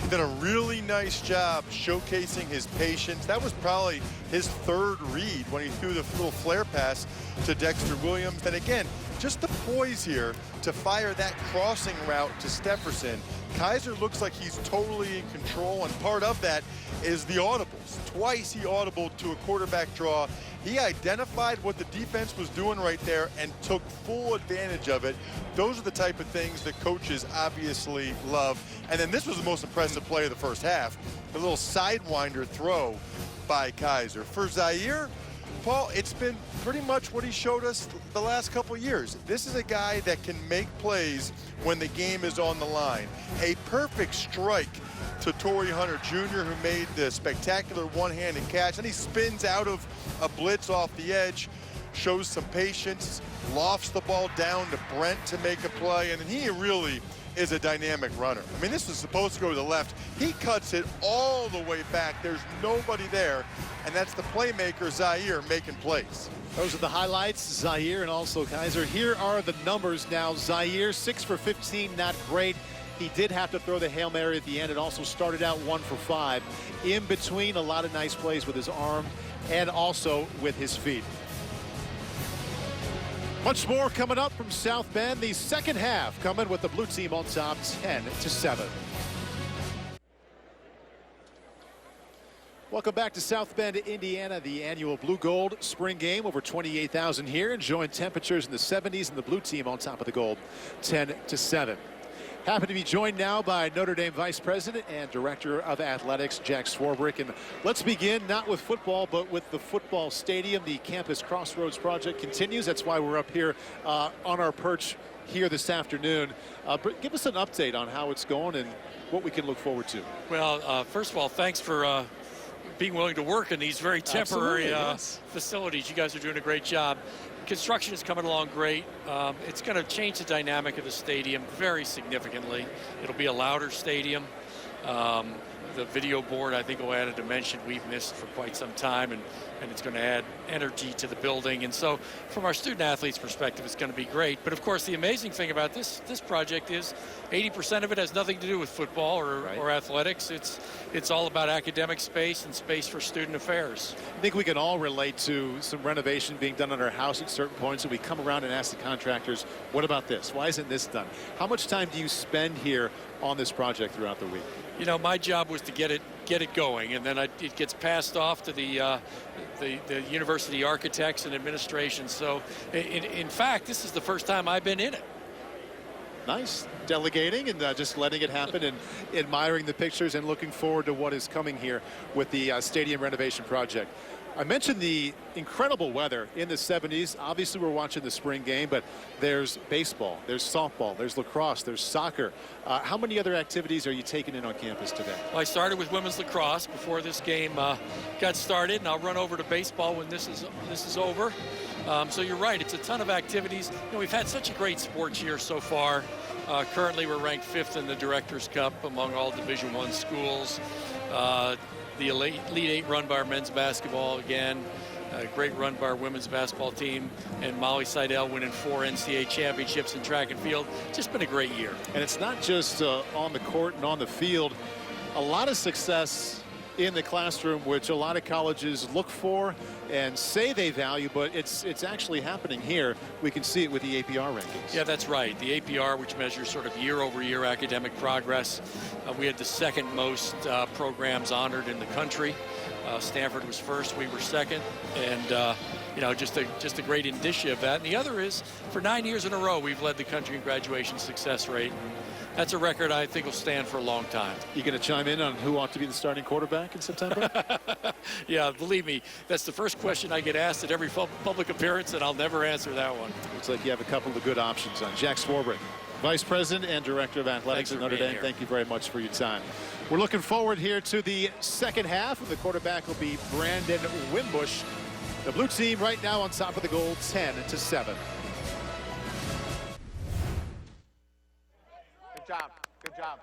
[SPEAKER 2] He's done a really nice job showcasing his patience. That was probably his third read when he threw the little flare pass to Dexter Williams. And again, just the poise here to fire that crossing route to Stepherson. Kaiser looks like he's totally in control, and part of that is the audibles. Twice he audibled to a quarterback draw. He identified what the defense was doing right there and took full advantage of it. Those are the type of things that coaches obviously love. And then this was the most impressive play of the first half, the little sidewinder throw by Kaiser. For Zaire, Paul, it's been pretty much what he showed us the last couple years. This is a guy that can make plays when the game is on the line. A perfect strike to Torrey Hunter Jr., who made the spectacular one-handed catch. And he spins out of a blitz off the edge, shows some patience, lofts the ball down to Brent to make a play, and he really is a dynamic runner. I mean, this was supposed to go to the left. He cuts it all the way back. There's nobody there, and that's the playmaker, Zaire, making plays.
[SPEAKER 1] Those are the highlights, Zaire and also Kaiser. Here are the numbers now. Zaire, 6 for 15, not great. He did have to throw the Hail Mary at the end. It also started out 1 for 5. In between, a lot of nice plays with his arm and also with his feet. Much more coming up from South Bend. The second half coming with the blue team on top, 10-7. Welcome back to South Bend, Indiana, the annual Blue Gold Spring Game. Over 28,000 here, enjoying temperatures in the 70s, and the blue team on top of the gold, 10-7. Happy to be joined now by Notre Dame Vice President and Director of Athletics, Jack Swarbrick. And let's begin not with football, but with the football stadium. The Campus Crossroads project continues. That's why we're up here on our perch here this afternoon. Give us an update on how it's going and what we can look forward to.
[SPEAKER 14] Well, first of all, thanks for being willing to work in these very temporary facilities. You guys are doing a great job. Construction is coming along great. It's going to change the dynamic of the stadium very significantly. It'll be a louder stadium. The video board, I think, will add a dimension we've missed for quite some time, and it's going to add energy to the building. And so from our student athletes perspective, it's going to be great. But of course, the amazing thing about this project is 80% of it has nothing to do with football or athletics. It's all about academic space and space for student affairs.
[SPEAKER 1] I think we can all relate to some renovation being done on our house at certain points, and we come around and ask the contractors, what about this? Why isn't this done? How much time do you spend here on this project throughout the week?
[SPEAKER 14] You know, my job was to get it going, and then it gets passed off to the university architects and administration. So, in fact, this is the first time I've been in it.
[SPEAKER 1] Nice. Delegating and just letting it happen and admiring the pictures and looking forward to what is coming here with the stadium renovation project. I mentioned the incredible weather in the 70s. Obviously, we're watching the spring game, but there's baseball, there's softball, there's lacrosse, there's soccer. How many other activities are you taking in on campus today?
[SPEAKER 14] Well, I started with women's lacrosse before this game got started, and I'll run over to baseball when this is over. So you're right, it's a ton of activities. You know, we've had such a great sports year so far. Currently, we're ranked 5th in the Directors' Cup among all Division I schools. The Elite Eight run by our men's basketball again. A great run by our women's basketball team, and Molly Seidel winning 4 NCAA championships in track and field. Just been a great year.
[SPEAKER 1] And it's not just on the court and on the field. A lot of success in the classroom, which a lot of colleges look for and say they value, but it's actually happening here. We can see it with the APR rankings.
[SPEAKER 14] Yeah, that's right. The APR, which measures sort of year-over-year academic progress, we had the second most programs honored in the country. Stanford was first, we were second, and you know, just a great indicia of that. And the other is, for 9 years in a row, we've led the country in graduation success rate. And that's a record I think will stand for a long time.
[SPEAKER 1] You going to chime in on who ought to be the starting quarterback in September?
[SPEAKER 14] Yeah, believe me, that's the first question I get asked at every public appearance, and I'll never answer that one.
[SPEAKER 1] Looks like you have a couple of good options on. Jack Swarbrick, Vice President and Director of Athletics at Notre Dame. Thank you very much for your time. We're looking forward here to the second half, and the quarterback will be Brandon Wimbush. The blue team right now on top of the goal, 10-7.
[SPEAKER 4] Good job. Good job.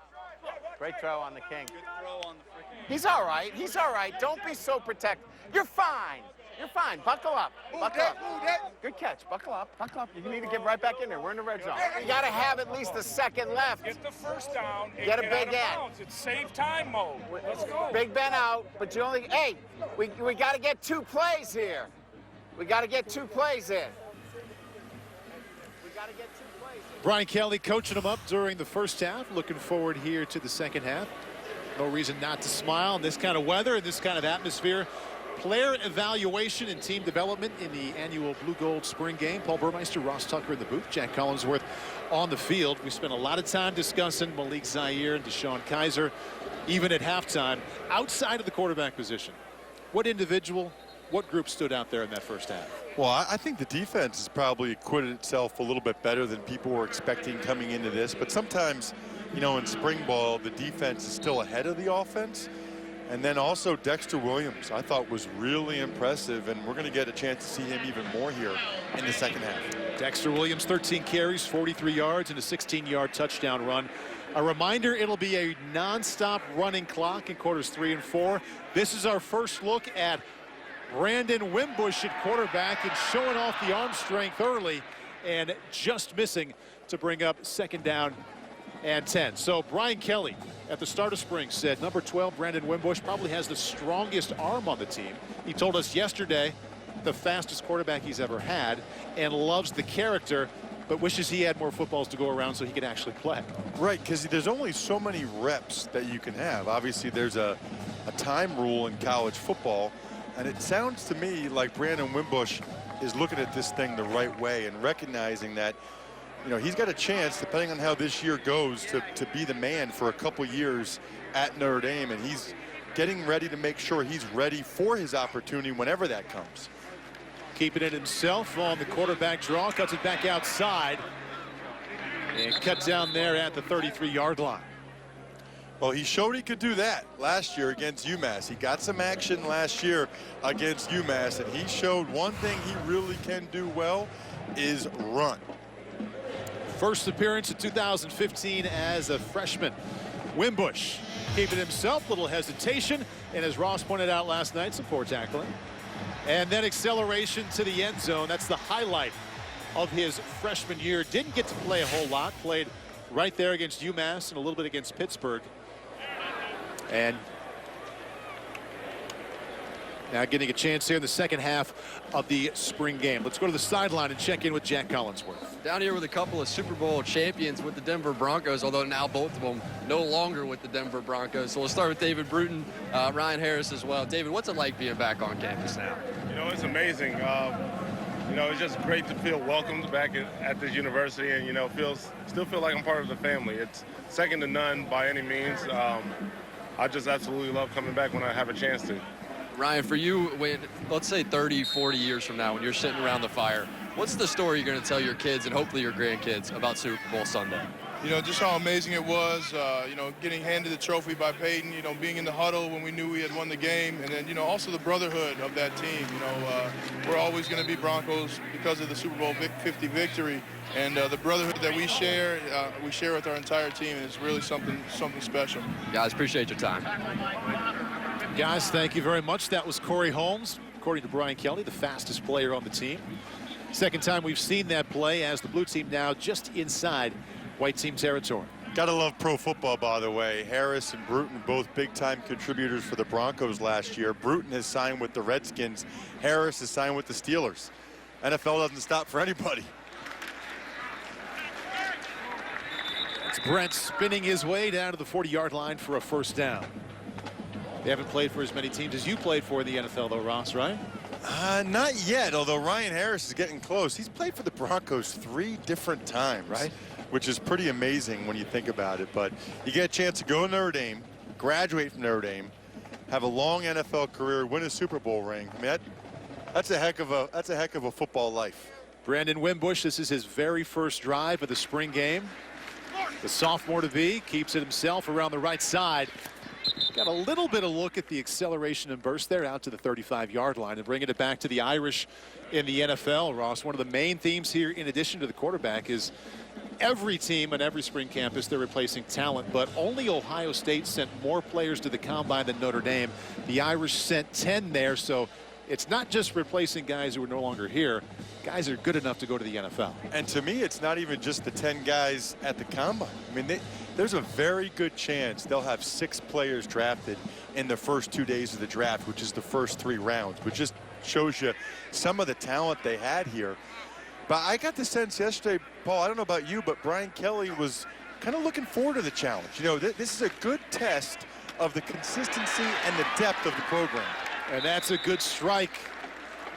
[SPEAKER 4] Great throw on the King. Good throw on the freaking. He's all right. He's all right. Don't be so protective. You're fine. You're fine. Buckle up. Buckle up. Good catch. Buckle up. Buckle up. You need to get right back in there. We're in the red zone. You got to have at least a second left.
[SPEAKER 15] Get the first down. And
[SPEAKER 4] get a big end.
[SPEAKER 15] It's save time mode. Let's go.
[SPEAKER 4] Big Ben out, but you only. Hey, we got to get 2 plays here. We got to get 2 plays in. We got to get 2 plays in.
[SPEAKER 1] Brian Kelly coaching them up during the first half. Looking forward here to the second half. No reason not to smile in this kind of weather, in this kind of atmosphere. Player evaluation and team development in the annual Blue Gold Spring Game. Paul Burmeister, Ross Tucker in the booth, Jack Collinsworth on the field. We spent a lot of time discussing Malik Zaire and Deshaun Kaiser, even at halftime, outside of the quarterback position. What individual, what group stood out there in that first half?
[SPEAKER 2] Well, I think the defense has probably acquitted itself a little bit better than people were expecting coming into this. But sometimes, you know, in spring ball, the defense is still ahead of the offense. And then also Dexter Williams, I thought, was really impressive, and we're going to get a chance to see him even more here in the second half.
[SPEAKER 1] Dexter Williams, 13 carries, 43 yards, and a 16-yard touchdown run. A reminder, it'll be a nonstop running clock in quarters 3 and 4. This is our first look at Brandon Wimbush at quarterback, and showing off the arm strength early and just missing to bring up second down and 10. So Brian Kelly at the start of spring said number 12 Brandon Wimbush probably has the strongest arm on the team. He told us yesterday the fastest quarterback he's ever had, and loves the character, but wishes he had more footballs to go around so he could actually play.
[SPEAKER 2] Right, because there's only so many reps that you can have. Obviously there's a time rule in college football, and it sounds to me like Brandon Wimbush is looking at this thing the right way and recognizing that, you know, he's got a chance, depending on how this year goes, to be the man for a couple years at Notre Dame, and he's getting ready to make sure he's ready for his opportunity whenever that comes.
[SPEAKER 1] Keeping it himself on the quarterback draw, cuts it back outside, and cut down there at the 33-yard line.
[SPEAKER 2] Well, he showed he could do that last year against UMass. He got some action last year against UMass, and he showed one thing he really can do well is run.
[SPEAKER 1] First appearance in 2015 as a freshman. Wimbush keeping himself, little hesitation, and as Ross pointed out last night, some poor tackling. And then acceleration to the end zone. That's the highlight of his freshman year. Didn't get to play a whole lot. Played right there against UMass and a little bit against Pittsburgh. And now getting a chance here in the second half of the spring game. Let's go to the sideline and check in with Jack Collinsworth.
[SPEAKER 3] Down here with a couple of Super Bowl champions with the Denver Broncos, although now both of them no longer with the Denver Broncos. So we'll start with David Bruton, Ryan Harris as well. David, what's it like being back on campus now?
[SPEAKER 16] You know, it's amazing. You know, it's just great to feel welcomed back at this university, and, you know, still feel like I'm part of the family. It's second to none by any means. I just absolutely love coming back when I have a chance to.
[SPEAKER 3] Ryan, for you, when, let's say 30, 40 years from now, when you're sitting around the fire, what's the story you're going to tell your kids and hopefully your grandkids about Super Bowl Sunday?
[SPEAKER 17] You know, just how amazing it was, you know, getting handed the trophy by Peyton, you know, being in the huddle when we knew we had won the game, and then, you know, also the brotherhood of that team. You know, we're always going to be Broncos because of the Super Bowl 50 victory, and the brotherhood that we share with our entire team, and it's really something special.
[SPEAKER 3] Guys, appreciate your time.
[SPEAKER 1] Guys, thank you very much. That was Corey Holmes, according to Brian Kelly, the fastest player on the team. Second time we've seen that play as the blue team now just inside white team territory.
[SPEAKER 2] Gotta love pro football, by the way. Harris and Bruton, both big-time contributors for the Broncos last year. Bruton has signed with the Redskins. Harris has signed with the Steelers. NFL doesn't stop for anybody.
[SPEAKER 1] It's Brent spinning his way down to the 40-yard line for a first down. They haven't played for as many teams as you played for in the NFL, though, Ross, right?
[SPEAKER 2] Not yet, although Ryan Harris is getting close. He's played for the Broncos 3 different times, right? Which is pretty amazing when you think about it. But you get a chance to go to Notre Dame, graduate from Notre Dame, have a long NFL career, win a Super Bowl ring. I mean, that's a heck of a football life.
[SPEAKER 1] Brandon Wimbush, this is his very first drive of the spring game. The sophomore to be keeps it himself around the right side. Got a little bit of look at the acceleration and burst there out to the 35-yard line and bringing it back to the Irish in the NFL, Ross. One of the main themes here, in addition to the quarterback, is every team on every spring campus, they're replacing talent, but only Ohio State sent more players to the combine than Notre Dame. The Irish sent 10 there, so it's not just replacing guys who are no longer here. Guys are good enough to go to the NFL.
[SPEAKER 2] And to me, it's not even just the 10 guys at the combine. I mean, there's a very good chance they'll have 6 players drafted in the first 2 days of the draft, which is the first 3 rounds, which just shows you some of the talent they had here. But I got the sense yesterday, Paul, I don't know about you, but Brian Kelly was kind of looking forward to the challenge. You know, this is a good test of the consistency and the depth of the program.
[SPEAKER 1] And that's a good strike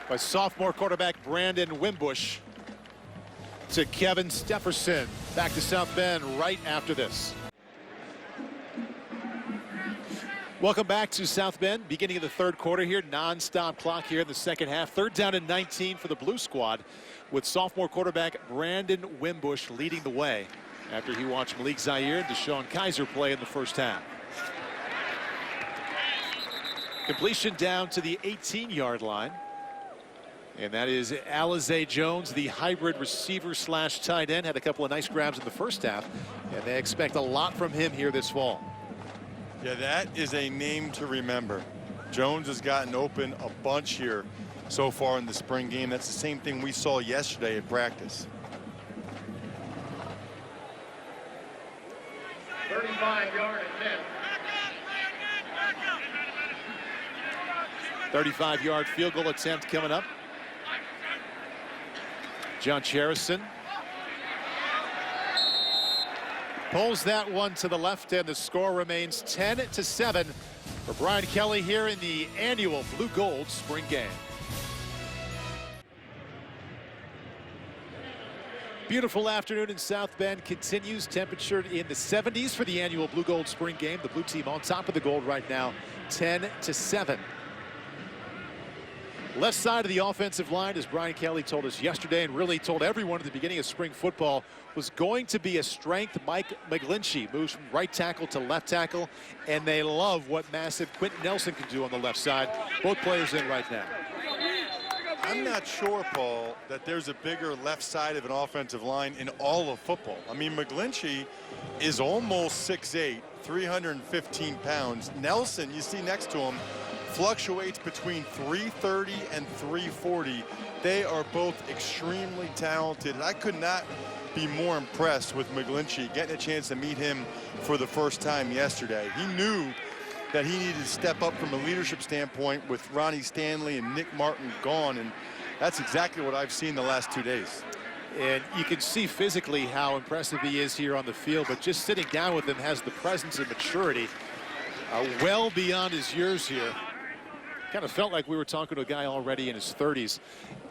[SPEAKER 1] by sophomore quarterback Brandon Wimbush to Kevin Stefferson. Back to South Bend right after this. Welcome back to South Bend. Beginning of the third quarter here. Non-stop clock here in the second half. 3rd down and 19 for the Blue Squad, with sophomore quarterback Brandon Wimbush leading the way after he watched Malik Zaire and Deshaun Kaiser play in the first half. Completion down to the 18-yard line. And that is Alize Jones, the hybrid receiver / tight end. Had a couple of nice grabs in the first half, and they expect a lot from him here this fall.
[SPEAKER 2] Yeah, that is a name to remember. Jones has gotten open a bunch here so far in the spring game. That's the same thing we saw yesterday at practice.
[SPEAKER 4] 35-yard attempt.
[SPEAKER 1] 35-yard field goal attempt coming up. John Cherison pulls that one to the left, and the score remains 10-7 for Brian Kelly here in the annual Blue Gold spring game. Beautiful afternoon in South Bend continues. Temperature in the 70s for the annual Blue Gold spring game. The blue team on top of the gold right now, 10-7. Left side of the offensive line, as Brian Kelly told us yesterday and really told everyone at the beginning of spring football, was going to be a strength. Mike McGlinchey moves from right tackle to left tackle, and they love what massive Quentin Nelson can do on the left side. Both players in right now.
[SPEAKER 2] I'm not sure, Paul, that there's a bigger left side of an offensive line in all of football. I mean, McGlinchey is almost 6'8", 315 pounds. Nelson, you see next to him, fluctuates between 330 and 340. They are both extremely talented. I could not be more impressed with McGlinchey, getting a chance to meet him for the first time yesterday. He knew that he needed to step up from a leadership standpoint with Ronnie Stanley and Nick Martin gone, and that's exactly what I've seen the last 2 days.
[SPEAKER 1] And you can see physically how impressive he is here on the field, but just sitting down with him has the presence and maturity well beyond his years here. Kind of felt like we were talking to a guy already in his 30s.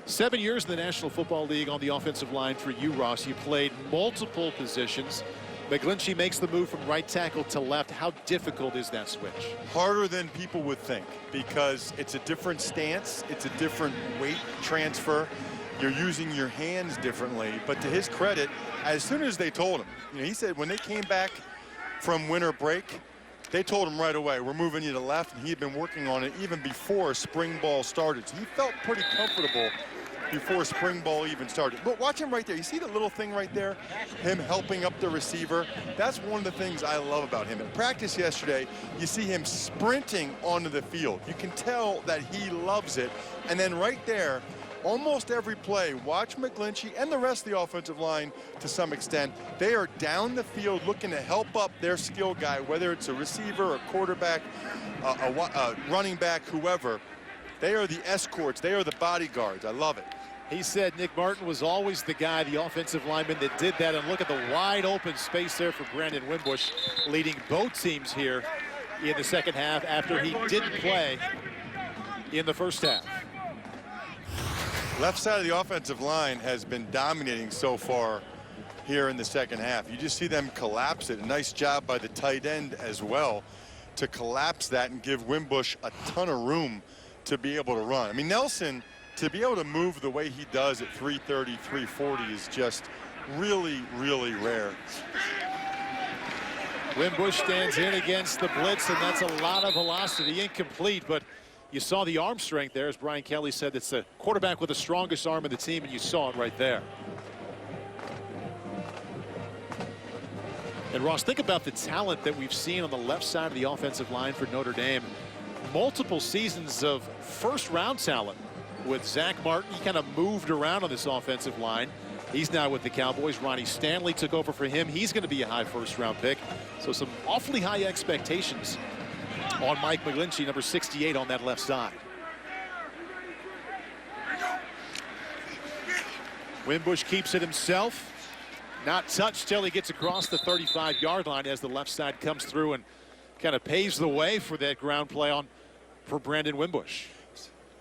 [SPEAKER 1] 7 years in the National Football League on the offensive line for you, Ross. You played multiple positions. McGlinchey makes the move from right tackle to left. How difficult is that switch?
[SPEAKER 2] Harder than people would think, because it's a different stance. It's a different weight transfer. You're using your hands differently. But to his credit, as soon as they told him, he said when they came back from winter break, they told him right away, we're moving you to left, and he had been working on it even before spring ball started. So he felt pretty comfortable before spring ball even started. But watch him right there. You see the little thing right there? Him helping up the receiver. That's one of the things I love about him. In practice yesterday, you see him sprinting onto the field. You can tell that he loves it. And then right there, almost every play, watch McGlinchey and the rest of the offensive line to some extent. They are down the field looking to help up their skill guy, whether it's a receiver, a quarterback, a running back, whoever. They are the escorts. They are the bodyguards. I love it.
[SPEAKER 1] He said Nick Martin was always the guy, the offensive lineman, that did that. And look at the wide open space there for Brandon Wimbush, leading both teams here in the second half after he didn't play in the first half.
[SPEAKER 2] Left side of the offensive line has been dominating so far here in the second half. You just see them collapse it. A nice job by the tight end as well to collapse that and give Wimbush a ton of room to be able to run. I mean, Nelson, to be able to move the way he does at 330, 340 is just really, really rare.
[SPEAKER 1] Wimbush stands in against the blitz, and that's a lot of velocity. Incomplete, but you saw the arm strength there. As Brian Kelly said, it's the quarterback with the strongest arm in the team, and you saw it right there. And Ross, think about the talent that we've seen on the left side of the offensive line for Notre Dame. Multiple seasons of first-round talent with Zach Martin. He kind of moved around on this offensive line. He's now with the Cowboys. Ronnie Stanley took over for him. He's going to be a high first-round pick. So some awfully high expectations on Mike McGlinchey, number 68 on that left side. Wimbush keeps it himself. Not touched till he gets across the 35-yard line as the left side comes through and kind of paves the way for that ground play for Brandon Wimbush.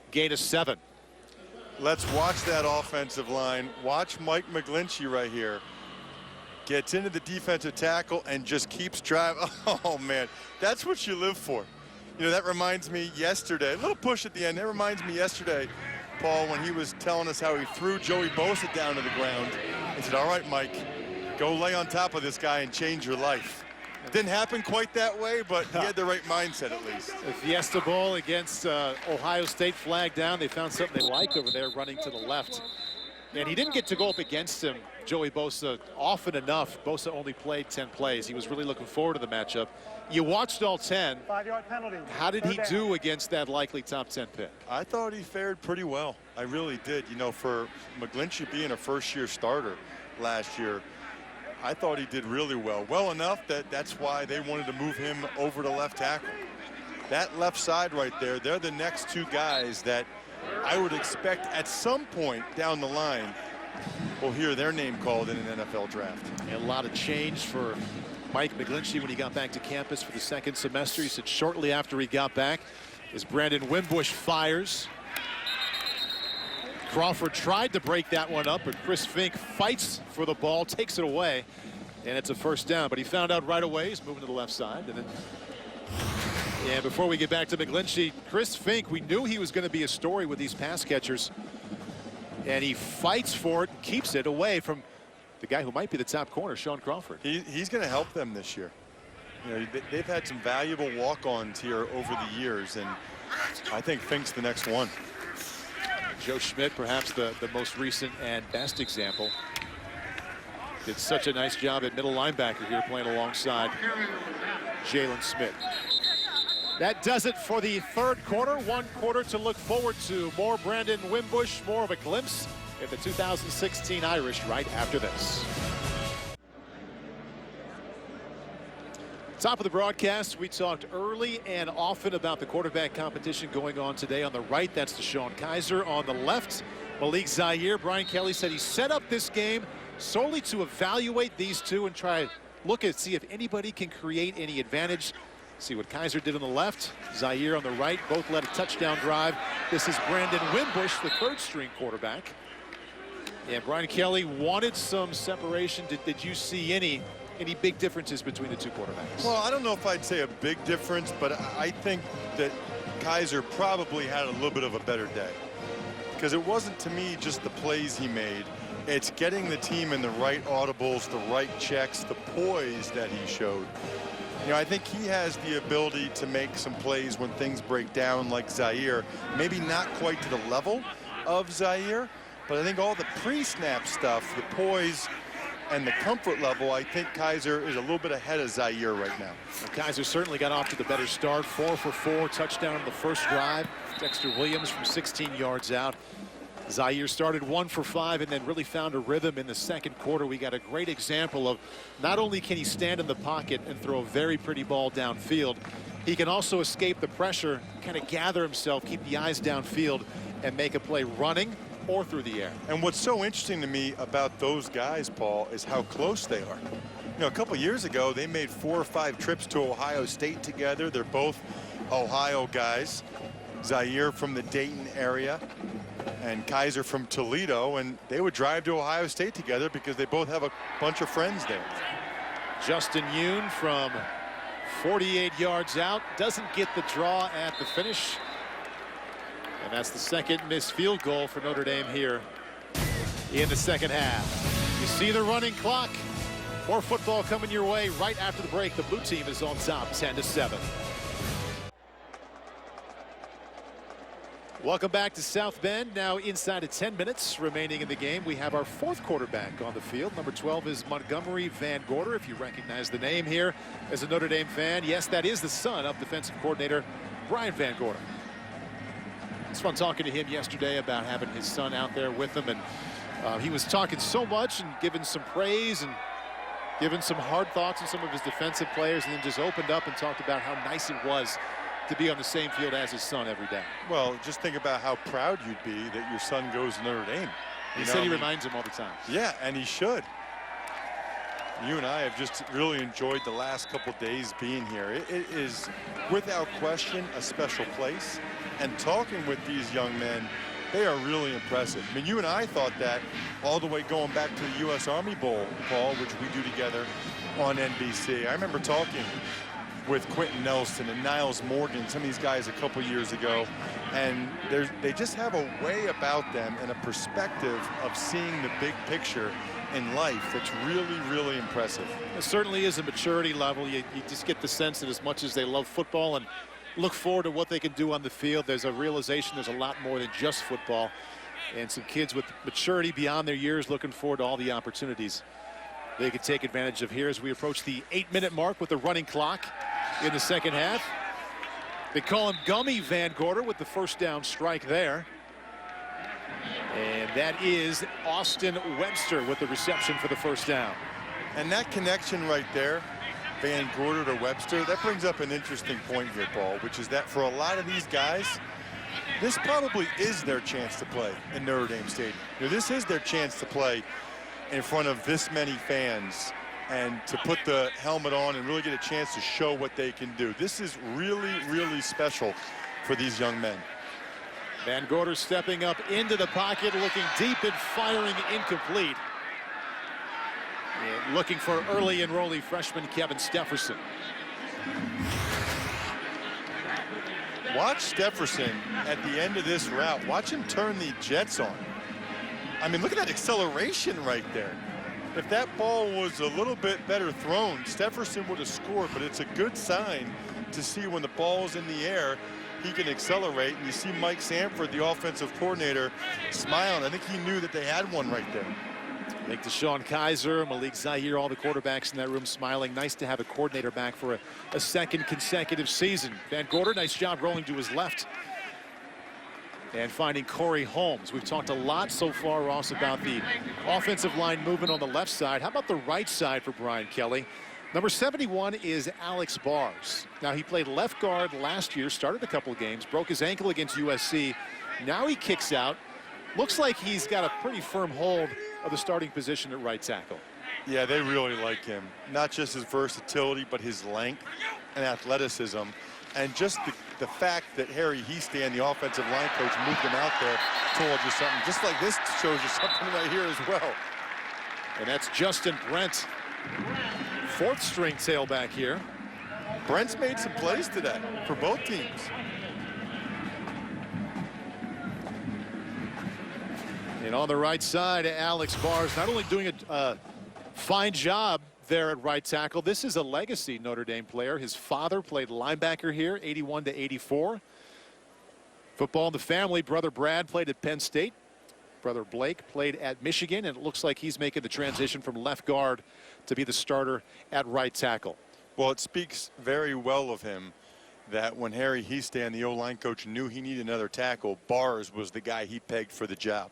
[SPEAKER 1] Gain of 7.
[SPEAKER 2] Let's watch that offensive line. Watch Mike McGlinchey right here. Gets into the defensive tackle and just keeps driving. Oh, man, that's what you live for. You know, that reminds me yesterday, a little push at the end. That reminds me yesterday, Paul, when he was telling us how he threw Joey Bosa down to the ground. He said, all right, Mike, go lay on top of this guy and change your life. Didn't happen quite that way, but he had the right mindset at least.
[SPEAKER 1] The Fiesta Bowl against Ohio State, flag down. They found something they liked over there, running to the left. And he didn't get to go up against him, Joey Bosa, often enough. Bosa only played 10 plays. He was really looking forward to the matchup. You watched all 10.
[SPEAKER 7] 5-yard penalty.
[SPEAKER 1] How did he do against that likely top 10 pick?
[SPEAKER 2] I thought he fared pretty well. I really did. You know, for McGlinchey being a first-year starter last year, I thought he did really well. Well enough that that's why they wanted to move him over to left tackle. That left side right there, they're the next two guys that I would expect at some point down the line will hear their name called in an NFL draft.
[SPEAKER 1] And a lot of change for Mike McGlinchey when he got back to campus for the second semester. He said shortly after he got back, as Brandon Wimbush fires. Crawford tried to break that one up, but Chris Fink fights for the ball, takes it away, and it's a first down. But he found out right away. He's moving to the left side. And before we get back to McGlinchey, Chris Fink, we knew he was going to be a story with these pass catchers. And he fights for it and keeps it away from the guy who might be the top corner, Sean Crawford.
[SPEAKER 2] He's going to help them this year. You know, they've had some valuable walk-ons here over the years, and I think Fink's the next one.
[SPEAKER 1] Joe Schmidt, perhaps the most recent and best example. Did such a nice job at middle linebacker here, playing alongside Jalen Smith. That does it for the third quarter. 1 quarter to look forward to. More Brandon Wimbush, more of a glimpse at the 2016 Irish right after this. Top of the broadcast, we talked early and often about the quarterback competition going on today. On the right, that's DeShone Kizer. On the left, Malik Zaire. Brian Kelly said he set up this game solely to evaluate these two and try look at see if anybody can create any advantage. See what Kizer did on the left, Zaire on the right. Both led a touchdown drive. This is Brandon Wimbush, the third-string quarterback. Yeah, Brian Kelly wanted some separation. Did you see any big differences between the two quarterbacks?
[SPEAKER 2] Well, I don't know if I'd say a big difference, but I think that Kizer probably had a little bit of a better day. Because it wasn't, to me, just the plays he made. It's getting the team in the right audibles, the right checks, the poise that he showed. You know, I think he has the ability to make some plays when things break down like Zaire. Maybe not quite to the level of Zaire, but I think all the pre-snap stuff, the poise, and the comfort level, I think Kizer is a little bit ahead of Zaire right now.
[SPEAKER 1] Well, Kizer certainly got off to the better start. 4 for 4, touchdown on the first drive. Dexter Williams from 16 yards out. Zaire started 1 for 5 and then really found a rhythm in the second quarter. We got a great example of not only can he stand in the pocket and throw a very pretty ball downfield, he can also escape the pressure, kind of gather himself, keep the eyes downfield, and make a play running or through the air.
[SPEAKER 2] And what's so interesting to me about those guys, Paul, is how close they are. You know, a couple years ago, they made 4 or 5 trips to Ohio State together. They're both Ohio guys. Zaire from the Dayton area and Kizer from Toledo, and they would drive to Ohio State together because they both have a bunch of friends there.
[SPEAKER 1] Justin Yoon from 48 yards out doesn't get the draw at the finish. And that's the second missed field goal for Notre Dame here in the second half. You see the running clock. More football coming your way right after the break. The blue team is on top 10-7. Welcome back to South Bend. Now inside of 10 minutes remaining in the game. We have our fourth quarterback on the field. Number 12 is Montgomery Van Gorder. If you recognize the name here as a Notre Dame fan, yes, that is the son of defensive coordinator Brian Van Gorder. It's fun talking to him yesterday about having his son out there with him, and he was talking so much and giving some praise and giving some hard thoughts on some of his defensive players, and then just opened up and talked about how nice it was to be on the same field as his son every day.
[SPEAKER 2] Well, just think about how proud you'd be that your son goes to Notre Dame.
[SPEAKER 1] He said he reminds him all the time.
[SPEAKER 2] Yeah, and he should. You and I have just really enjoyed the last couple days being here. It is, without question, a special place. And talking with these young men, they are really impressive. I mean, you and I thought that all the way going back to the U.S. Army Bowl, Paul, which we do together on NBC. I remember talking with Quentin Nelson and Niles Morgan, some of these guys a couple years ago, and they just have a way about them and a perspective of seeing the big picture in life that's really, really impressive.
[SPEAKER 1] It certainly is a maturity level. You just get the sense that as much as they love football and look forward to what they can do on the field, there's a realization there's a lot more than just football, and some kids with maturity beyond their years looking forward to all the opportunities they could take advantage of here as we approach the 8-minute mark with the running clock in the second half. They call him Gummy Van Gorder with the first down strike there. And that is Austin Webster with the reception for the first down.
[SPEAKER 2] And that connection right there, Van Gorder to Webster, that brings up an interesting point here, Paul, which is that for a lot of these guys, this probably is their chance to play in Notre Dame Stadium. You know, this is their chance to play in front of this many fans and to put the helmet on and really get a chance to show what they can do. This is really, really special for these young men.
[SPEAKER 1] Van Gorder stepping up into the pocket, looking deep and firing incomplete. And looking for early enrollee freshman Kevin Stefferson.
[SPEAKER 2] Watch Stefferson at the end of this route. Watch him turn the jets on. I mean, look at that acceleration right there. If that ball was a little bit better thrown, Stefferson would have scored, but it's a good sign to see when the ball's in the air he can accelerate. And you see Mike Sanford, the offensive coordinator, smiling. I think he knew that they had one right there.
[SPEAKER 1] I think DeShone Kizer, Malik Zaire, all the quarterbacks in that room smiling. Nice to have a coordinator back for a second consecutive season. Van Gorder, nice job rolling to his left and finding Corey Holmes. We've talked a lot so far, Ross, about the offensive line movement on the left side. How about the right side for Brian Kelly? Number 71 is Alex Bars. Now, he played left guard last year, started a couple of games, broke his ankle against USC. Now he kicks out. Looks like he's got a pretty firm hold of the starting position at right tackle.
[SPEAKER 2] Yeah, they really like him. Not just his versatility, but his length and athleticism. And just the fact that Harry Heastan, the offensive line coach, moved him out there told you something. Just like this shows you something right here as well.
[SPEAKER 1] And that's Justin Brent, fourth string tailback here.
[SPEAKER 2] Brent's made some plays today for both teams.
[SPEAKER 1] And on the right side, Alex Bars not only doing a fine job there at right tackle. This is a legacy Notre Dame player. His father played linebacker here, 81 to 84. Football in the family. Brother Brad played at Penn State. Brother Blake played at Michigan, and it looks like he's making the transition from left guard to be the starter at right tackle.
[SPEAKER 2] Well, it speaks very well of him that when Harry Heastan, the O-line coach, knew he needed another tackle, Bars was the guy he pegged for the job.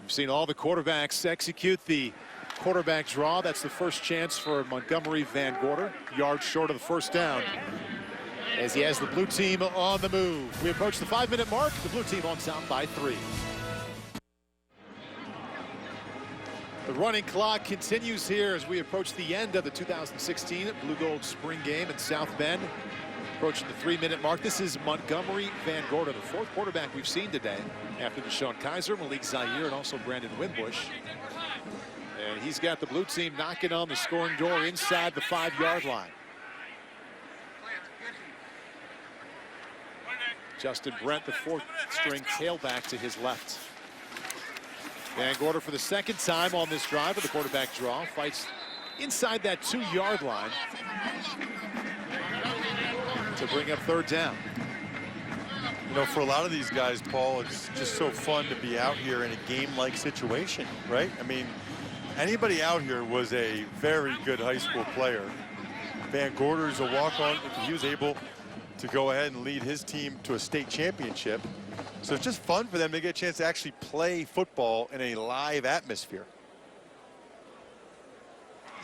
[SPEAKER 1] We've seen all the quarterbacks execute the quarterback draw. That's the first chance for Montgomery Van Gorder. Yards short of the first down as he has the blue team on the move. We approach the 5-minute mark. The blue team on top by 3. The running clock continues here as we approach the end of the 2016 Blue Gold Spring Game in South Bend. Approaching the 3-minute mark. This is Montgomery Van Gorder, the fourth quarterback we've seen today after DeShone Kizer, Malik Zaire, and also Brandon Wimbush. And he's got the blue team knocking on the scoring door inside the 5-yard line. Justin Brent, the fourth string tailback to his left. Van Gorder for the second time on this drive with the quarterback draw. Fights inside that 2-yard line to bring up third down.
[SPEAKER 2] You know, for a lot of these guys, Paul, it's just so fun to be out here in a game-like situation, right? I mean, anybody out here was a very good high school player. Van Gorder's a walk-on. He was able to go ahead and lead his team to a state championship. So it's just fun for them to get a chance to actually play football in a live atmosphere.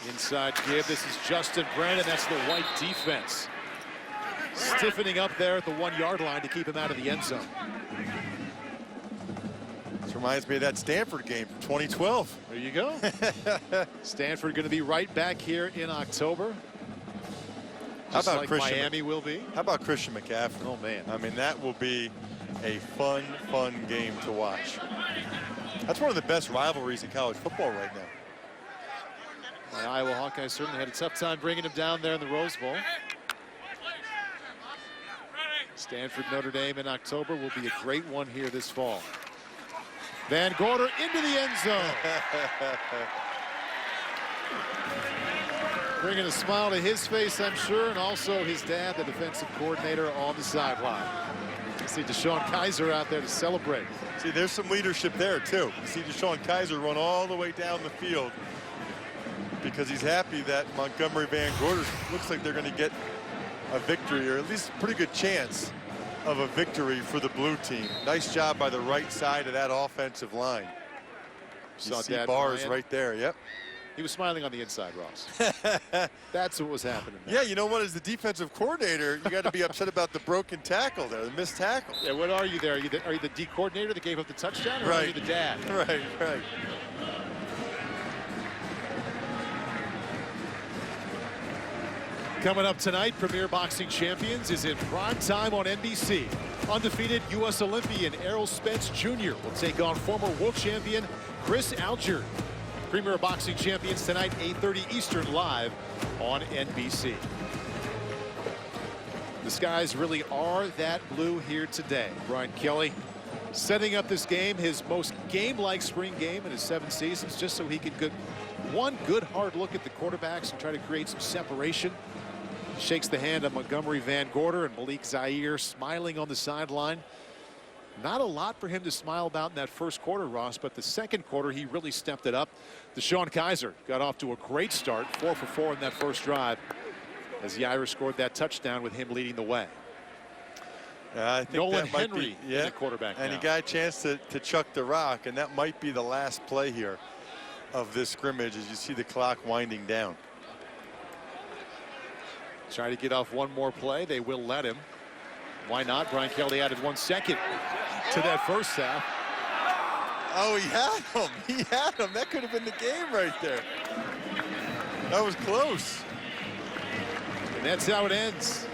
[SPEAKER 1] Inside give. This is Justin Brent, and that's the white defense. Stiffening up there at the 1-yard line to keep him out of the end zone.
[SPEAKER 2] This reminds me of that Stanford game from 2012.
[SPEAKER 1] There you go. Stanford going to be right back here in October. Just
[SPEAKER 2] How about
[SPEAKER 1] like
[SPEAKER 2] Christian
[SPEAKER 1] Miami will be.
[SPEAKER 2] How about Christian McCaffrey?
[SPEAKER 1] Oh, man.
[SPEAKER 2] I mean, that will be a fun game to watch. That's one of the best rivalries in college football right now.
[SPEAKER 1] The Iowa Hawkeyes certainly had a tough time bringing him down there in the Rose Bowl. Stanford, Notre Dame in October will be a great one here this fall. Van Gorder into the end zone. Bringing a smile to his face, I'm sure, and also his dad, the defensive coordinator, on the sideline. You see DeShone Kizer out there to celebrate.
[SPEAKER 2] See, there's some leadership there, too. You see DeShone Kizer run all the way down the field because he's happy that Montgomery Van Gorder looks like they're going to get a victory, or at least a pretty good chance of a victory for the blue team. Nice job by the right side of that offensive line. You see Bars right there, yep.
[SPEAKER 1] He was smiling on the inside, Ross. That's what was happening there.
[SPEAKER 2] Yeah, you know what? As the defensive coordinator, you got to be upset about the broken tackle there, the missed tackle.
[SPEAKER 1] Yeah, what are you there? Are you the D coordinator that gave up the touchdown, or are you the dad?
[SPEAKER 2] Right.
[SPEAKER 1] Coming up tonight, Premier Boxing Champions is in prime time on NBC. Undefeated U.S. Olympian Errol Spence Jr. will take on former world champion Chris Alger. Premier Boxing Champions tonight, 8:30 Eastern, live on NBC. The skies really are that blue here today. Brian Kelly setting up this game, his most game-like spring game in his 7 seasons, just so he could get one good hard look at the quarterbacks and try to create some separation Shakes the hand of Montgomery Van Gorder and Malik Zaire smiling on the sideline. Not a lot for him to smile about in that first quarter, Ross, but the second quarter he really stepped it up. DeShone Kizer got off to a great start, 4 for 4 in that first drive, as Zaire scored that touchdown with him leading the way.
[SPEAKER 2] I think
[SPEAKER 1] Nolan
[SPEAKER 2] that might
[SPEAKER 1] Henry
[SPEAKER 2] be,
[SPEAKER 1] is a quarterback
[SPEAKER 2] and
[SPEAKER 1] now.
[SPEAKER 2] he got a chance to chuck the rock, and that might be the last play here of this scrimmage as you see the clock winding down.
[SPEAKER 1] Try to get off one more play. They will let him. Why not? Brian Kelly added 1 second to that first half.
[SPEAKER 2] Oh, he had him. He had him. That could have been the game right there. That was close.
[SPEAKER 1] And that's how it ends.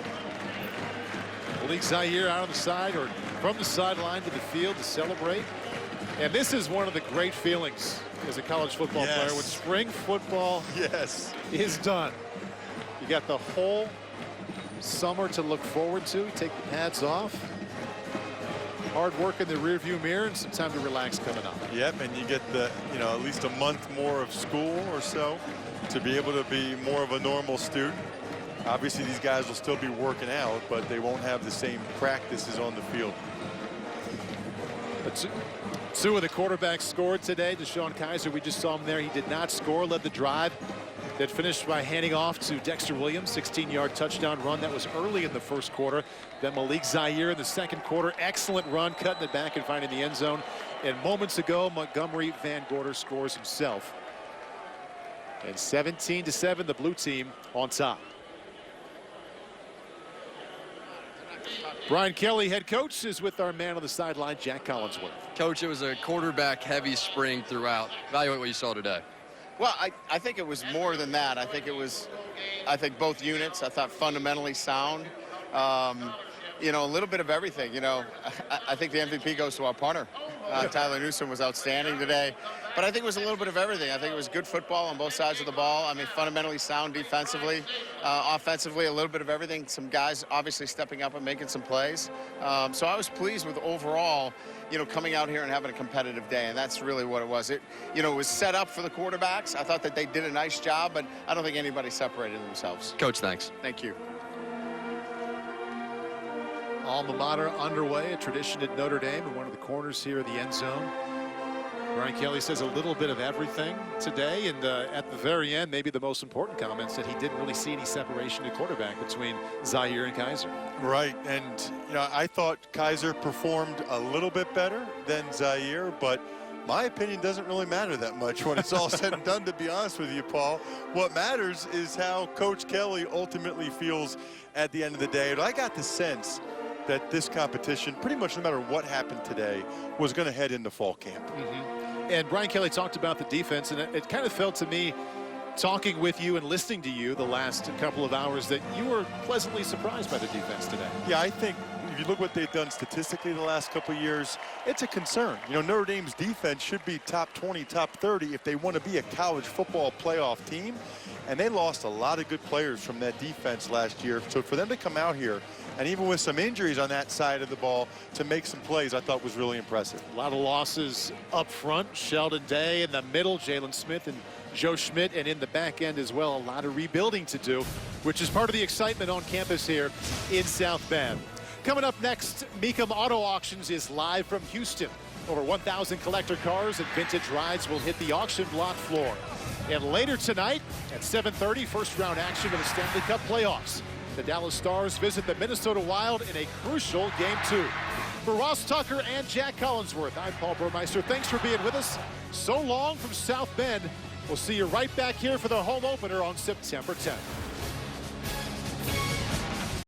[SPEAKER 1] Malik Zaire out on the side, or from the sideline to the field to celebrate. And this is one of the great feelings as a college football player when spring football is done. You got the whole summer to look forward to. Take the pads off. Hard work in the rearview mirror and some time to relax coming up.
[SPEAKER 2] Yep, and you get the, at least a month more of school or so to be able to be more of a normal student. Obviously, these guys will still be working out, but they won't have the same practices on the field.
[SPEAKER 1] But two of the quarterbacks scored today. DeShone Kizer, we just saw him there. He did not score, led the drive that finished by handing off to Dexter Williams, 16-yard touchdown run. That was early in the first quarter. Then Malik Zaire in the second quarter. Excellent run, cutting it back and finding the end zone. And moments ago, Montgomery Van Gorder scores himself. And 17-7, the blue team on top. Brian Kelly, head coach, is with our man on the sideline, Jack Collinsworth.
[SPEAKER 3] Coach, it was a quarterback-heavy spring throughout. Evaluate what you saw today.
[SPEAKER 4] Well, I think it was more than that. I think both units, I thought fundamentally sound. A little bit of everything. I think the MVP goes to our punter. Tyler Newsom was outstanding today. But I think it was a little bit of everything. I think it was good football on both sides of the ball. I mean, fundamentally sound defensively, offensively, a little bit of everything. Some guys obviously stepping up and making some plays. So I was pleased with overall, coming out here and having a competitive day, and that's really what it was. It was set up for the quarterbacks. I thought that they did a nice job, but I don't think anybody separated themselves.
[SPEAKER 3] Coach, thanks.
[SPEAKER 4] Thank you.
[SPEAKER 1] Alma mater underway, a tradition at Notre Dame, in one of the corners here of the end zone. Brian Kelly says a little bit of everything today, and at the very end, maybe the most important comments that he didn't really see any separation at quarterback between Zaire and Kizer.
[SPEAKER 2] Right, and I thought Kizer performed a little bit better than Zaire, but my opinion doesn't really matter that much when it's all said and done, to be honest with you, Paul. What matters is how Coach Kelly ultimately feels at the end of the day. And I got the sense that this competition, pretty much no matter what happened today, was going to head into fall camp.
[SPEAKER 1] And Brian Kelly talked about the defense, and it kind of felt to me, talking with you and listening to you the last couple of hours, that you were pleasantly surprised by the defense today.
[SPEAKER 2] Yeah, I think if you look what they've done statistically the last couple of years, it's a concern. Notre Dame's defense should be top 20, top 30 if they want to be a college football playoff team. And they lost a lot of good players from that defense last year. So for them to come out here, and even with some injuries on that side of the ball, to make some plays, I thought was really impressive.
[SPEAKER 1] A lot of losses up front. Sheldon Day in the middle, Jalen Smith and Joe Schmidt, and in the back end as well, a lot of rebuilding to do, which is part of the excitement on campus here in South Bend. Coming up next, Mecum Auto Auctions is live from Houston. Over 1,000 collector cars and vintage rides will hit the auction block floor. And later tonight at 7:30, first round action of the Stanley Cup playoffs. The Dallas Stars visit the Minnesota Wild in a crucial Game 2. For Ross Tucker and Jack Collinsworth, I'm Paul Burmeister. Thanks for being with us. So long from South Bend. We'll see you right back here for the home opener on September 10th.